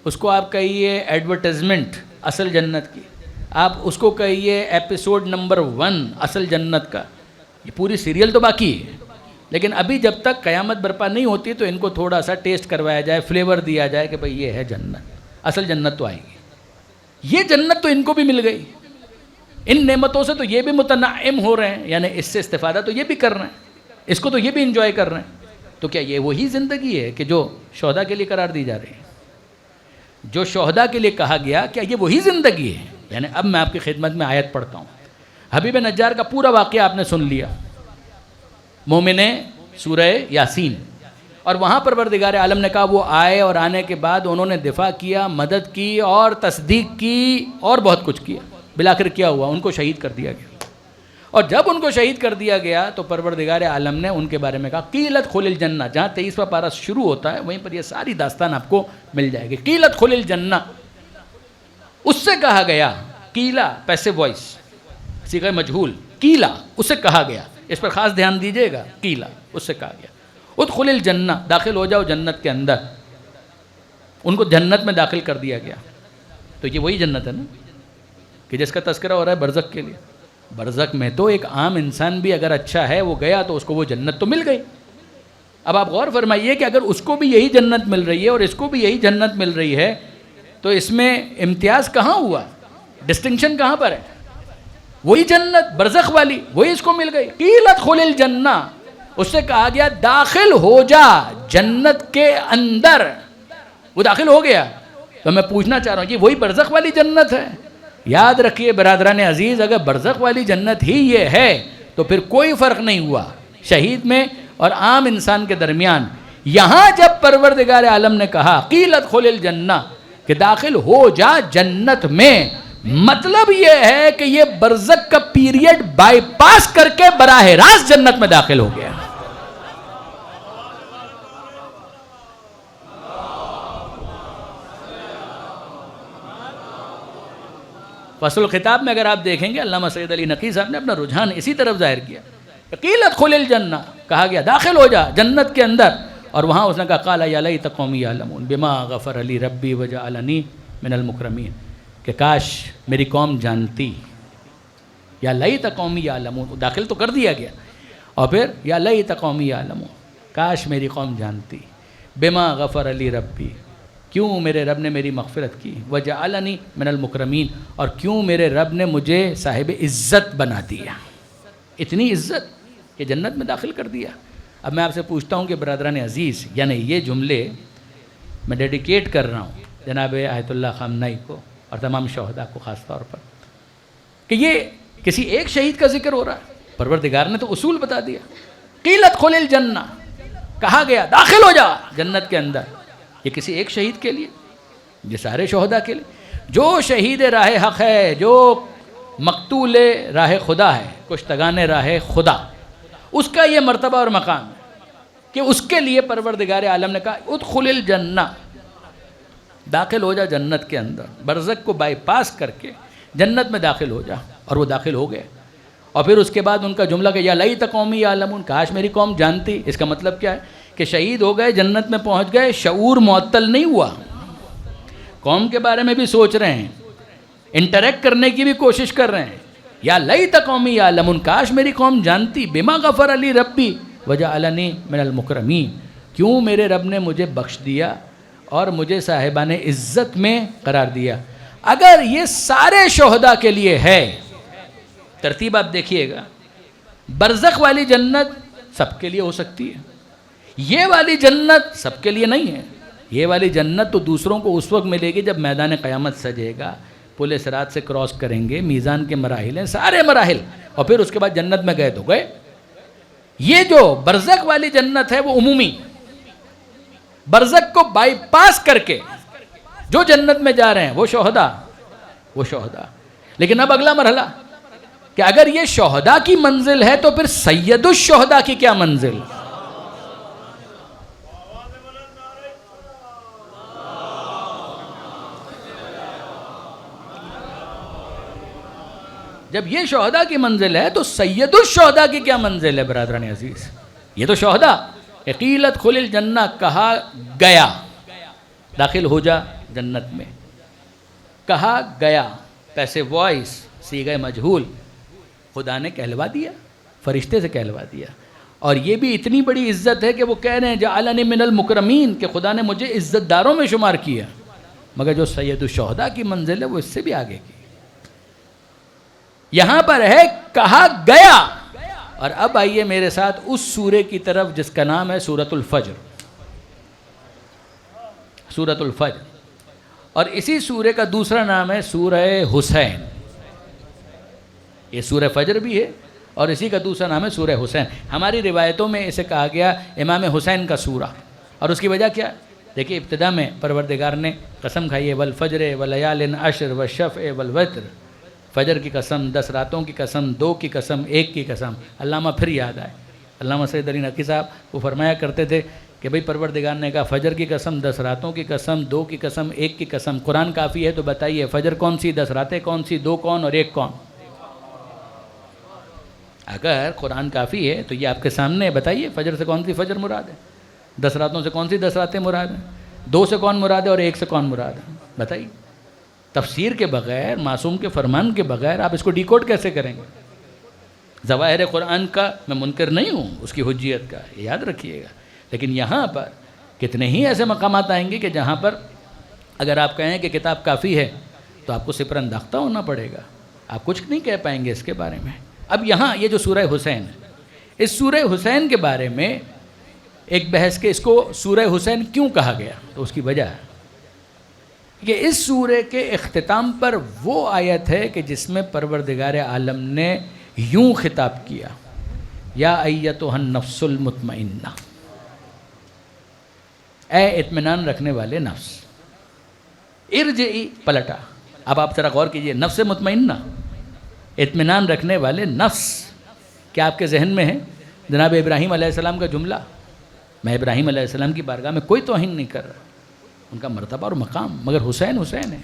اس کو آپ کہیے ایڈورٹائزمنٹ اصل جنت کی, آپ اس کو کہیے ایپیسوڈ نمبر 1 اصل جنت کا. یہ پوری سیریل تو باقی ہے, لیکن ابھی جب تک قیامت برپا نہیں ہوتی تو ان کو تھوڑا سا ٹیسٹ کروایا جائے، فلیور دیا جائے کہ بھئی یہ ہے جنت، اصل جنت تو آئے گی۔ یہ جنت تو ان کو بھی مل گئی، ان نعمتوں سے تو یہ بھی متنعم ہو رہے ہیں، یعنی اس سے استفادہ تو یہ بھی کر رہے ہیں، اس کو تو یہ بھی انجوائے کر رہے ہیں۔ تو کیا یہ وہی زندگی ہے کہ جو شہداء کے لیے قرار دی جا رہی ہے؟ جو شہداء کے لیے کہا گیا، کیا یہ وہی زندگی ہے؟ یعنی اب میں آپ کی خدمت میں آیت پڑھتا ہوں۔ حبیب نجار کا پورا واقعہ آپ نے سن لیا، مومن سورہ یاسین، اور وہاں پروردگار عالم نے کہا وہ آئے، اور آنے کے بعد انہوں نے دفاع کیا، مدد کی اور تصدیق کی اور بہت کچھ کیا۔ بالآخر کیا ہوا؟ ان کو شہید کر دیا گیا، اور جب ان کو شہید کر دیا گیا تو پروردگار عالم نے ان کے بارے میں کہا قیلت خل الجنہ، جہاں 23واں پارہ شروع ہوتا ہے وہیں پر یہ ساری داستان آپ کو مل جائے گی۔ قیلت خل الجنہ، اس سے کہا گیا، قیلا پیسو وائس صیغہ مجہول، قیلا اس سے کہا گیا، اس پر خاص دھیان دیجئے گا، قیلا اس سے کہا گیا ادخل الجنہ، داخل ہو جاؤ جنت کے اندر۔ ان کو جنت میں داخل کر دیا گیا۔ تو یہ وہی جنت ہے نا کہ جس کا تذکرہ ہو رہا ہے برزخ کے لیے۔ برزخ میں تو ایک عام انسان بھی اگر اچھا ہے وہ گیا تو اس کو وہ جنت تو مل گئی۔ اب آپ غور فرمائیے کہ اگر اس کو بھی یہی جنت مل رہی ہے اور اس کو بھی یہی جنت مل رہی ہے تو اس میں امتیاز کہاں ہوا؟ ڈسٹنکشن کہاں پر ہے؟ وہی جنت برزخ والی وہی اس کو مل گئی۔ قیلت خل الجنہ، اس سے کہا گیا داخل ہو جا جنت کے اندر۔ وہ داخل ہو گیا۔ تو میں پوچھنا چاہ رہا ہوں یہ وہی برزخ والی جنت ہے؟ یاد رکھیے برادران عزیز، اگر برزخ والی جنت ہی یہ ہے تو پھر کوئی فرق نہیں ہوا شہید میں اور عام انسان کے درمیان۔ یہاں جب پروردگار عالم نے کہا قیلت خل الجنہ کہ داخل ہو جا جنت میں، مطلب یہ ہے کہ یہ برزخ کا پیریڈ بائی پاس کر کے براہ راست جنت میں داخل ہو گیا۔ فصل الخطاب میں اگر آپ دیکھیں گے علامہ سید علی نقی صاحب نے اپنا رجحان اسی طرف ظاہر کیا۔ قیلت خل الجنہ، کہا گیا داخل ہو جا جنت کے اندر، اور وہاں اس نے کہا قال یا لیت قومی یعلمون بما غفر لی ربی وجعلنی من المکرمین، کہ کاش میری قوم جانتی، یا لیت قومی یعلمون، داخل تو کر دیا گیا، اور پھر یا لیت قومی یعلمون، کاش میری قوم جانتی، بما غفر لی ربی، کیوں میرے رب نے میری مغفرت کی، وجعلنی من المکرمین، اور کیوں میرے رب نے مجھے صاحب عزت بنا دیا، اتنی عزت کہ جنت میں داخل کر دیا۔ اب میں آپ سے پوچھتا ہوں کہ برادران عزیز، یعنی یہ جملے میں ڈیڈیکیٹ کر رہا ہوں جناب آیت اللہ خامنہئی کو اور تمام شہداء کو خاص طور پر، کہ یہ کسی ایک شہید کا ذکر ہو رہا ہے؟ پروردگار نے تو اصول بتا دیا۔ قیلت خل الجنہ، کہا گیا داخل ہو جا جنت کے اندر، یہ کسی ایک شہید کے لیے؟ یہ سارے شہداء کے لیے۔ جو شہید راہ حق ہے، جو مقتول راہ خدا ہے، کشتگان راہ خدا، اس کا یہ مرتبہ اور مقام ہے کہ اس کے لیے پروردگار عالم نے کہا ادخل الجنہ، داخل ہو جا جنت کے اندر، برزخ کو بائی پاس کر کے جنت میں داخل ہو جا، اور وہ داخل ہو گئے۔ اور پھر اس کے بعد ان کا جملہ کہ یا لیت قومی یعلمون، کاش میری قوم جانتی۔ اس کا مطلب کیا ہے کہ شہید ہو گئے، جنت میں پہنچ گئے، شعور معطل نہیں ہوا، قوم کے بارے میں بھی سوچ رہے ہیں، انٹریکٹ کرنے کی بھی کوشش کر رہے ہیں۔ یا لیت قومی یعلمون، کاش میری قوم جانتی، بما غفر لی ربی وجعلنی من المکرمین، کیوں میرے رب نے مجھے بخش دیا اور مجھے صاحبان عزت میں قرار دیا۔ اگر یہ سارے شہداء کے لیے ہے، ترتیب آپ دیکھیے گا، برزخ والی جنت سب کے لیے ہو سکتی ہے، یہ والی جنت سب کے لیے نہیں ہے۔ یہ والی جنت تو دوسروں کو اس وقت ملے گی جب میدان قیامت سجے گا، پل صراط سے کراس کریں گے، میزان کے مراحل ہیں، سارے مراحل، اور پھر اس کے بعد جنت میں گئے تو گئے۔ یہ جو برزخ والی جنت ہے وہ عمومی، برزخ کو بائی پاس کر کے جو جنت میں جا رہے ہیں وہ شہداء۔ لیکن اب اگلا مرحلہ کہ اگر یہ شہداء کی منزل ہے تو پھر سید الشہداء کی کیا منزل؟ جب یہ شہداء کی منزل ہے تو سید الشہداء کی کیا منزل ہے برادران عزیز؟ یہ تو شہداء، قیلت خل الجنہ، کہا گیا داخل ہو جا جنت میں، کہا گیا، پیسے وائس صیغہ مجہول، خدا نے کہلوا دیا، فرشتے سے کہلوا دیا، اور یہ بھی اتنی بڑی عزت ہے کہ وہ کہہ رہے ہیں جعلنی من المکرمین، کہ خدا نے مجھے عزت داروں میں شمار کیا، مگر جو سید الشہداء کی منزل ہے وہ اس سے بھی آگے کی۔ یہاں پر ہے کہا گیا۔ اور اب آئیے میرے ساتھ اس سورے کی طرف جس کا نام ہے سورۃ الفجر۔ سورۃ الفجر، اور اسی سورے کا دوسرا نام ہے سورہ حسین۔ یہ سورہ فجر بھی ہے اور اسی کا دوسرا نام ہے سورہ حسین۔ ہماری روایتوں میں اسے کہا گیا امام حسین کا سورہ، اور اس کی وجہ کیا؟ دیکھیے ابتدا میں پروردگار نے قسم کھائی ہے والفجر ولیال عشر والشفع والوتر، فجر کی قسم، 10 راتوں کی قسم، 2 کی قسم، 1 کی قسم۔ علامہ پھر یاد آئے، علامہ سید علی نقوی صاحب وہ فرمایا کرتے تھے کہ بھئی پروردگار نے کہا فجر کی قسم، 10 راتوں کی قسم، 2 کی قسم، 1 کی قسم۔ قرآن کافی ہے تو بتائیے فجر کون سی، 10 راتیں کون سی، 2 کون اور 1 کون؟ اگر قرآن کافی ہے تو یہ آپ کے سامنے ہے، بتائیے فجر سے کون سی فجر مراد ہے، 10 راتوں سے کون سی 10 راتیں مراد ہیں، 2 سے کون مراد ہے اور 1 سے کون مراد ہے؟ بتائیے۔ تفسیر کے بغیر، معصوم کے فرمان کے بغیر آپ اس کو ڈیکوڈ کیسے کریں گے؟ ظواہر قرآن کا میں منکر نہیں ہوں، اس کی حجیت کا، یاد رکھیے گا، لیکن یہاں پر کتنے ہی ایسے مقامات آئیں گے کہ جہاں پر اگر آپ کہیں کہ کتاب کافی ہے تو آپ کو سپر انداختہ ہونا پڑے گا، آپ کچھ نہیں کہہ پائیں گے اس کے بارے میں۔ اب یہاں یہ جو سورہ حسین ہے، اس سورہ حسین کے بارے میں ایک بحث کہ اس کو سورہ حسین کیوں کہا گیا، تو اس کی وجہ ہے کہ اس سورے کے اختتام پر وہ آیت ہے کہ جس میں پروردگار عالم نے یوں خطاب کیا، یا ایتھا النفس المطمئنہ، اے اطمینان رکھنے والے نفس، ارجعی، پلٹا۔ اب آپ ذرا غور کیجئے، نفس مطمئنہ، اطمینان رکھنے والے نفس، کیا آپ کے ذہن میں ہے جناب ابراہیم علیہ السلام کا جملہ؟ میں ابراہیم علیہ السلام کی بارگاہ میں کوئی توہین نہیں کر رہا، ان کا مرتبہ اور مقام، مگر حسین حسین ہے۔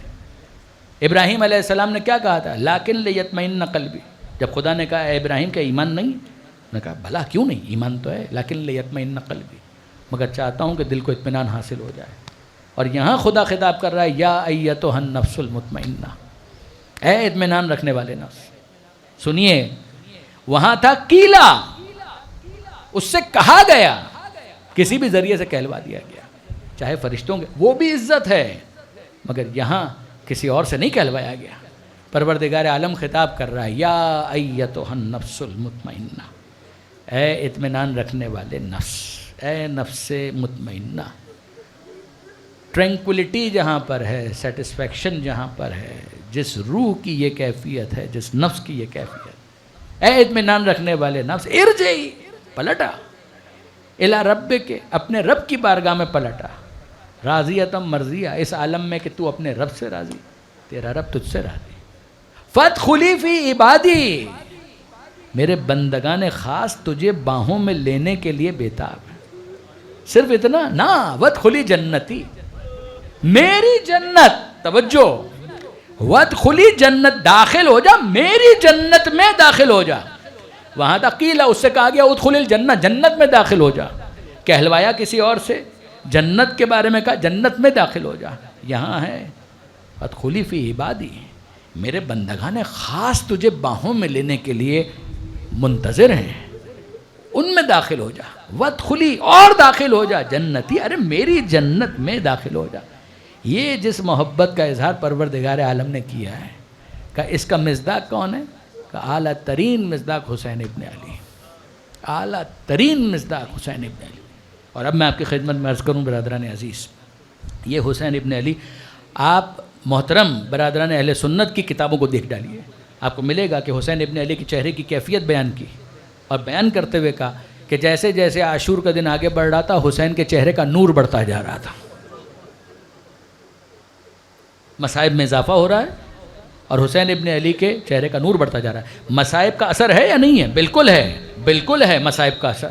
ابراہیم علیہ السلام نے کیا کہا تھا؟ لیکن لیطمئن قلبی، جب خدا نے کہا اے ابراہیم کا ایمان نہیں، نے کہا بھلا کیوں نہیں، ایمان تو ہے، لیکن لیطمئن قلبی، مگر چاہتا ہوں کہ دل کو اطمینان حاصل ہو جائے۔ اور یہاں خدا خطاب کر رہا ہے یا ایتھا النفس المطمئنہ، اے اطمینان رکھنے والے نفس۔ سنیے، وہاں تھا قیلا، اس سے کہا گیا، کسی بھی ذریعے سے کہلوا دیا گیا، چاہے فرشتوں کے، وہ بھی عزت ہے، مگر یہاں کسی اور سے نہیں کہلوایا گیا۔ پروردگار عالم خطاب کر رہا ہے یا ایتھا النفس المطمئنہ، اے اطمینان رکھنے والے نفس، اے نفس مطمئنہ۔ ٹرینکولیٹی جہاں پر ہے، سیٹسفیکشن جہاں پر ہے، جس روح کی یہ کیفیت ہے، جس نفس کی یہ کیفیت، اے اطمینان رکھنے والے نفس، ارجعی، پلٹا، الی ربک، اپنے رب کی بارگاہ میں پلٹا، راضیۃ مرضیہ، اس عالم میں کہ تو اپنے رب سے راضی، تیرا رب تجھ سے راضی، فادخلی فی عبادی، میرے بندگان خاص تجھے باہوں میں لینے کے لیے بیتاب ہے۔ صرف اتنا نہ، وادخلی جنتی، میری جنت، توجہ، وادخلی جنت، داخل ہو جا میری جنت میں، داخل ہو جا۔ وہاں تھا قیلا، اس سے کہا گیا ادخل الجنہ، جنت میں داخل ہو جا، کہلوایا کسی اور سے، جنت کے بارے میں کہا جنت میں داخل ہو جا۔ یہاں ہے ادخلی فی عبادی، میرے بندگان خاص تجھے باہوں میں لینے کے لیے منتظر ہیں، ان میں داخل ہو جا، وادخلی، اور داخل ہو جا جنتی، ارے میری جنت میں داخل ہو جا۔ یہ جس محبت کا اظہار پروردگار عالم نے کیا ہے، کہ اس کا مصداق کون ہے؟ کہ اعلیٰ ترین مصداق حسین ابن علی، اعلیٰ ترین مصداق حسین ابن علی۔ اور اب میں آپ کی خدمت میں عرض کروں برادران عزیز، یہ حسین ابن علی، آپ محترم برادران اہل سنت کی کتابوں کو دیکھ ڈالیے، آپ کو ملے گا کہ حسین ابن علی کے چہرے کی کیفیت بیان کی، اور بیان کرتے ہوئے کہا کہ جیسے جیسے عاشور کا دن آگے بڑھ رہا تھا، حسین کے چہرے کا نور بڑھتا جا رہا تھا، مصائب میں اضافہ ہو رہا ہے اور حسین ابن علی کے چہرے کا نور بڑھتا جا رہا ہے۔ مصائب کا اثر ہے یا نہیں ہے؟ بالکل ہے، بالکل ہے مصائب کا اثر۔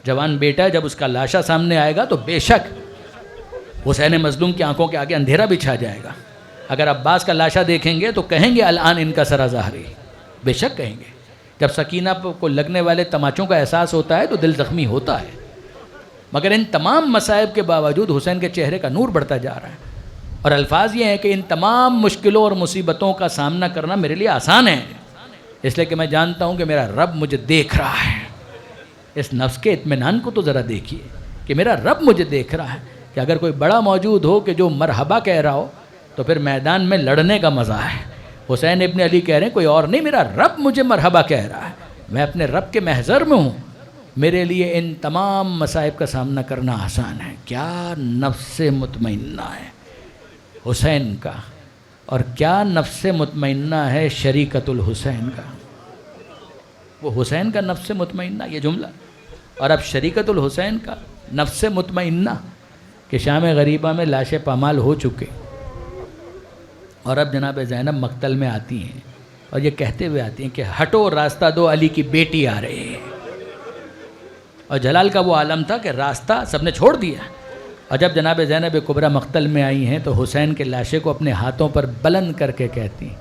جوان بیٹا جب اس کا لاشا سامنے آئے گا تو بے شک حسین مظلوم کی آنکھوں کے آگے اندھیرا بھی چھا جائے گا۔ اگر عباس کا لاشا دیکھیں گے تو کہیں گے الان ان کا سرا ظاہری، بے شک کہیں گے۔ جب سکینہ کو لگنے والے تماچوں کا احساس ہوتا ہے تو دل زخمی ہوتا ہے، مگر ان تمام مصائب کے باوجود حسین کے چہرے کا نور بڑھتا جا رہا ہے۔ اور الفاظ یہ ہیں کہ ان تمام مشکلوں اور مصیبتوں کا سامنا کرنا میرے لیے آسان ہے، اس لیے کہ میں جانتا ہوں کہ میرا رب مجھے دیکھ رہا ہے، اس نفس کے اطمینان کو تو ذرا دیکھیے کہ میرا رب مجھے دیکھ رہا ہے، کہ اگر کوئی بڑا موجود ہو کہ جو مرحبا کہہ رہا ہو تو پھر میدان میں لڑنے کا مزہ ہے۔ حسین ابن علی کہہ رہے ہیں کوئی اور نہیں، میرا رب مجھے مرحبا کہہ رہا ہے، میں اپنے رب کے محضر میں ہوں، میرے لیے ان تمام مصائب کا سامنا کرنا آسان ہے۔ کیا نفس مطمئنہ ہے حسین کا، اور کیا نفس مطمئنہ ہے شریکت الحسین کا۔ وہ حسین کا نفس مطمئنہ یہ جملہ، اور اب شریکت الحسین کا نفس مطمئنہ کہ شام غریبہ میں لاشیں پامال ہو چکے، اور اب جناب زینب مقتل میں آتی ہیں اور یہ کہتے ہوئے آتی ہیں کہ ہٹو راستہ دو، علی کی بیٹی آ رہی ہے۔ اور جلال کا وہ عالم تھا کہ راستہ سب نے چھوڑ دیا، اور جب جناب زینب کبریٰ مقتل میں آئی ہیں تو حسین کے لاشے کو اپنے ہاتھوں پر بلند کر کے کہتی ہیں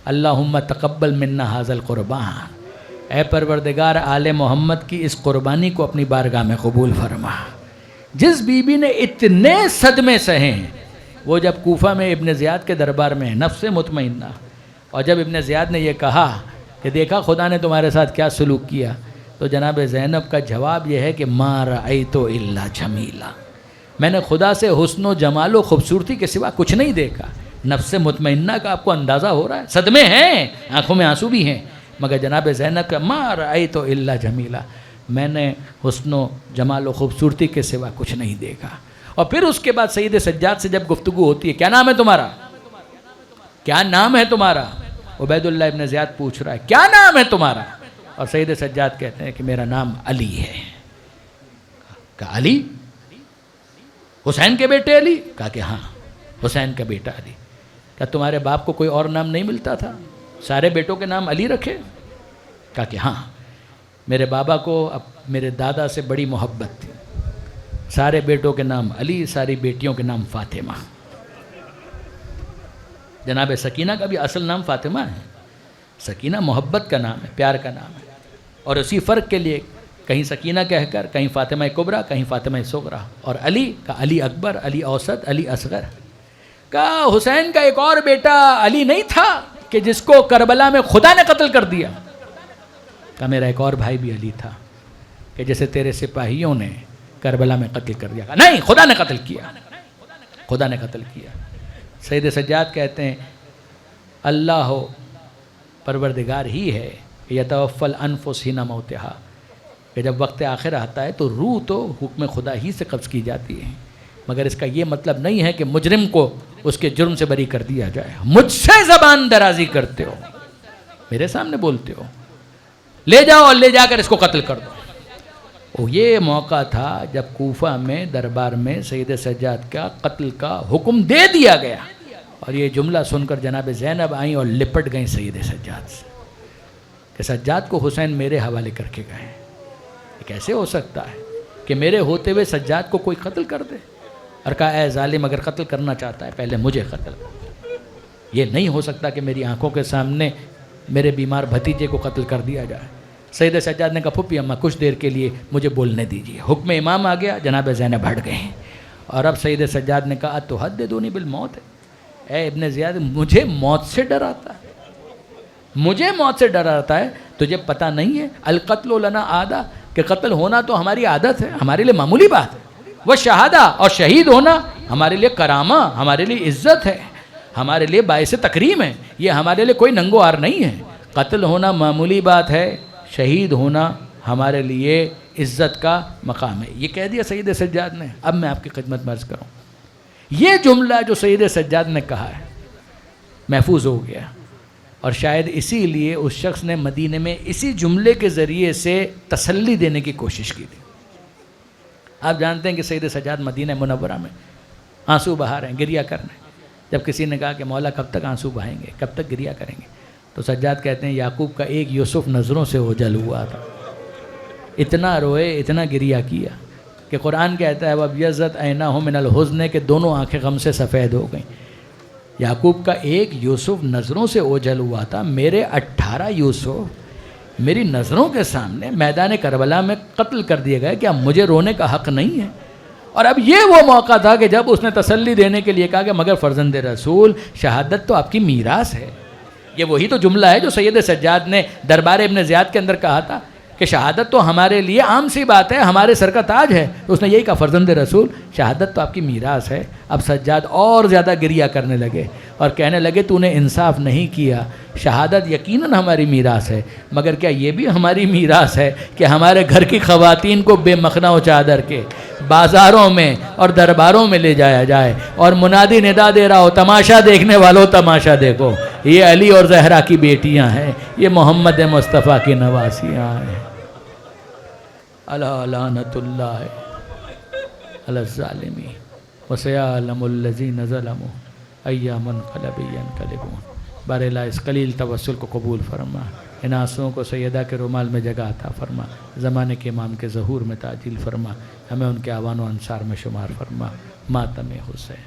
اللہم تقبل منا ھذا القربان، اے پروردگار آل محمد کی اس قربانی کو اپنی بارگاہ میں قبول فرما۔ جس بی بی نے اتنے صدمے سہے ہیں، وہ جب کوفہ میں ابن زیاد کے دربار میں نفس مطمئنہ، اور جب ابن زیاد نے یہ کہا کہ دیکھا خدا نے تمہارے ساتھ کیا سلوک کیا، تو جناب زینب کا جواب یہ ہے کہ ما رأیت الا جمیلا، میں نے خدا سے حسن و جمال و خوبصورتی کے سوا کچھ نہیں دیکھا۔ نفس مطمئنہ کا آپ کو اندازہ ہو رہا ہے، صدمے ہیں، آنکھوں میں آنسو بھی ہیں، مگر جناب زینب کا ما رأیت الا جمیلا، میں نے حسن و جمال و خوبصورتی کے سوا کچھ نہیں دیکھا۔ اور پھر اس کے بعد سید سجاد سے جب گفتگو ہوتی ہے، کیا نام ہے تمہارا، کیا نام ہے تمہارا، عبید اللہ ابن زیاد پوچھ رہا ہے کیا نام ہے تمہارا، اور سید سجاد کہتے ہیں کہ میرا نام علی ہے۔ کہا علی، حسین کے بیٹے علی؟ کہا کہ ہاں حسین کا بیٹا علی۔ کہا تمہارے باپ کو کوئی اور نام نہیں ملتا تھا، سارے بیٹوں کے نام علی رکھے؟ کہا کہ ہاں، میرے بابا کو اب میرے دادا سے بڑی محبت تھی، سارے بیٹوں کے نام علی، ساری بیٹیوں کے نام فاطمہ۔ جناب سکینہ کا بھی اصل نام فاطمہ ہے، سکینہ محبت کا نام ہے، پیار کا نام ہے، اور اسی فرق کے لیے کہیں سکینہ کہہ کر کہیں فاطمہ کبریٰ کہیں فاطمہ صغریٰ، اور علی کا علی اکبر، علی اوسط، علی اصغر۔ کہا حسین کا ایک اور بیٹا علی نہیں تھا کہ جس کو کربلا میں خدا نے قتل کر دیا؟ کہا میرا ایک اور بھائی بھی علی تھا کہ جیسے تیرے سپاہیوں نے کربلا میں قتل کر دیا۔ کہا نہیں، خدا نے قتل کیا، خدا نے قتل کیا۔ سید سجاد کہتے ہیں اللہ ہو پروردگار ہی ہے یتوفی الانفس حین موتہا، کہ جب وقت آخر آتا ہے تو روح تو حکم خدا ہی سے قبض کی جاتی ہے، مگر اس کا یہ مطلب نہیں ہے کہ مجرم کو اس کے جرم سے بری کر دیا جائے۔ مجھ سے زبان درازی کرتے ہو، میرے سامنے بولتے ہو، لے جاؤ اور لے جا کر اس کو قتل کر دو۔ یہ موقع تھا جب کوفہ میں دربار میں سید سجاد کا قتل کا حکم دے دیا گیا، اور یہ جملہ سن کر جناب زینب آئیں اور لپٹ گئیں سید سجاد سے کہ سجاد کو حسین میرے حوالے کر کے گئے۔ یہ کیسے ہو سکتا ہے کہ میرے ہوتے ہوئے سجاد کو کوئی قتل کر دے؟ اور کہا اے ظالم، اگر قتل کرنا چاہتا ہے پہلے مجھے قتل کر۔ یہ نہیں ہو سکتا کہ میری آنکھوں کے سامنے میرے بیمار بھتیجے کو قتل کر دیا جائے۔ سید سجاد نے کہا پھپھی اماں کچھ دیر کے لیے مجھے بولنے دیجیے۔ حکم امام آ گیا، جناب زینب ہٹ گئے، اور اب سید سجاد نے کہا تحدثنی بالموت، اے ابن زیاد مجھے موت سے ڈر آتا ہے، مجھے موت سے ڈر آتا ہے، تجھے پتہ نہیں ہے القتل لنا عادہ، کہ قتل ہونا تو ہماری عادت ہے، ہمارے لیے معمولی بات ہے، وہ شہادہ اور شہید ہونا ہمارے لیے کرامہ، ہمارے لیے عزت ہے، ہمارے لیے باعث تکریم ہے، یہ ہمارے لیے کوئی ننگو آر نہیں ہے۔ قتل ہونا معمولی بات ہے، شہید ہونا ہمارے لیے عزت کا مقام ہے۔ یہ کہہ دیا سید سجاد نے۔ اب میں آپ کی خدمت میں عرض کروں، یہ جملہ جو سید سجاد نے کہا ہے محفوظ ہو گیا، اور شاید اسی لیے اس شخص نے مدینے میں اسی جملے کے ذریعے سے تسلی دینے کی کوشش کی تھی۔ آپ جانتے ہیں کہ سید سجاد مدینہ منورہ میں آنسو بہا رہے ہیں، گریہ کر رہے ہیں۔ جب کسی نے کہا کہ مولا کب تک آنسو بہائیں گے، کب تک گریہ کریں گے، تو سجاد کہتے ہیں یعقوب کا ایک یوسف نظروں سے اوجھل ہوا تھا، اتنا روئے، اتنا گریہ کیا کہ قرآن کہتا ہے وَابْيَضَّتْ عَيْنَاهُ مِنَ الْحُزْنِ، کہ دونوں آنکھیں غم سے سفید ہو گئیں۔ یعقوب کا ایک یوسف نظروں سے اوجھل ہوا تھا، میرے 18 یوسف میری نظروں کے سامنے میدان کربلا میں قتل کر دیے گئے، کیا مجھے رونے کا حق نہیں ہے؟ اور اب یہ وہ موقع تھا کہ جب اس نے تسلی دینے کے لیے کہا کہ مگر فرزند رسول شہادت تو آپ کی میراث ہے۔ یہ وہی تو جملہ ہے جو سید سجاد نے دربار ابن زیاد کے اندر کہا تھا کہ شہادت تو ہمارے لیے عام سی بات ہے، ہمارے سر کا تاج ہے. تو اس نے یہی کہا فرزند رسول شہادت تو آپ کی میراث ہے. اب سجاد اور زیادہ گریہ کرنے لگے اور کہنے لگے تو نے انصاف نہیں کیا. شہادت یقیناً ہماری میراث ہے، مگر کیا یہ بھی ہماری میراث ہے کہ ہمارے گھر کی خواتین کو بے مخنہ و چادر کے بازاروں میں اور درباروں میں لے جایا جائے اور منادی ندا دے رہا ہو تماشا دیکھنے والوں تماشا دیکھو، یہ علی اور زہرا کی بیٹیاں ہیں، یہ محمد مصطفیٰ کی نواسیاں ہیں. الا لعنت اللہ علی الظالمین وسیعلم الذین ظلموا ای منقلب ینقلبون. بار الہ اس قلیل توسل کو قبول فرما، ان آنسوؤں کو سیدہ کے رومال میں جگہ عطا فرما، زمانے کے امام کے ظہور میں تعجیل فرما، ہمیں ان کے اعوان و انصار میں شمار فرما. ماتم حسین.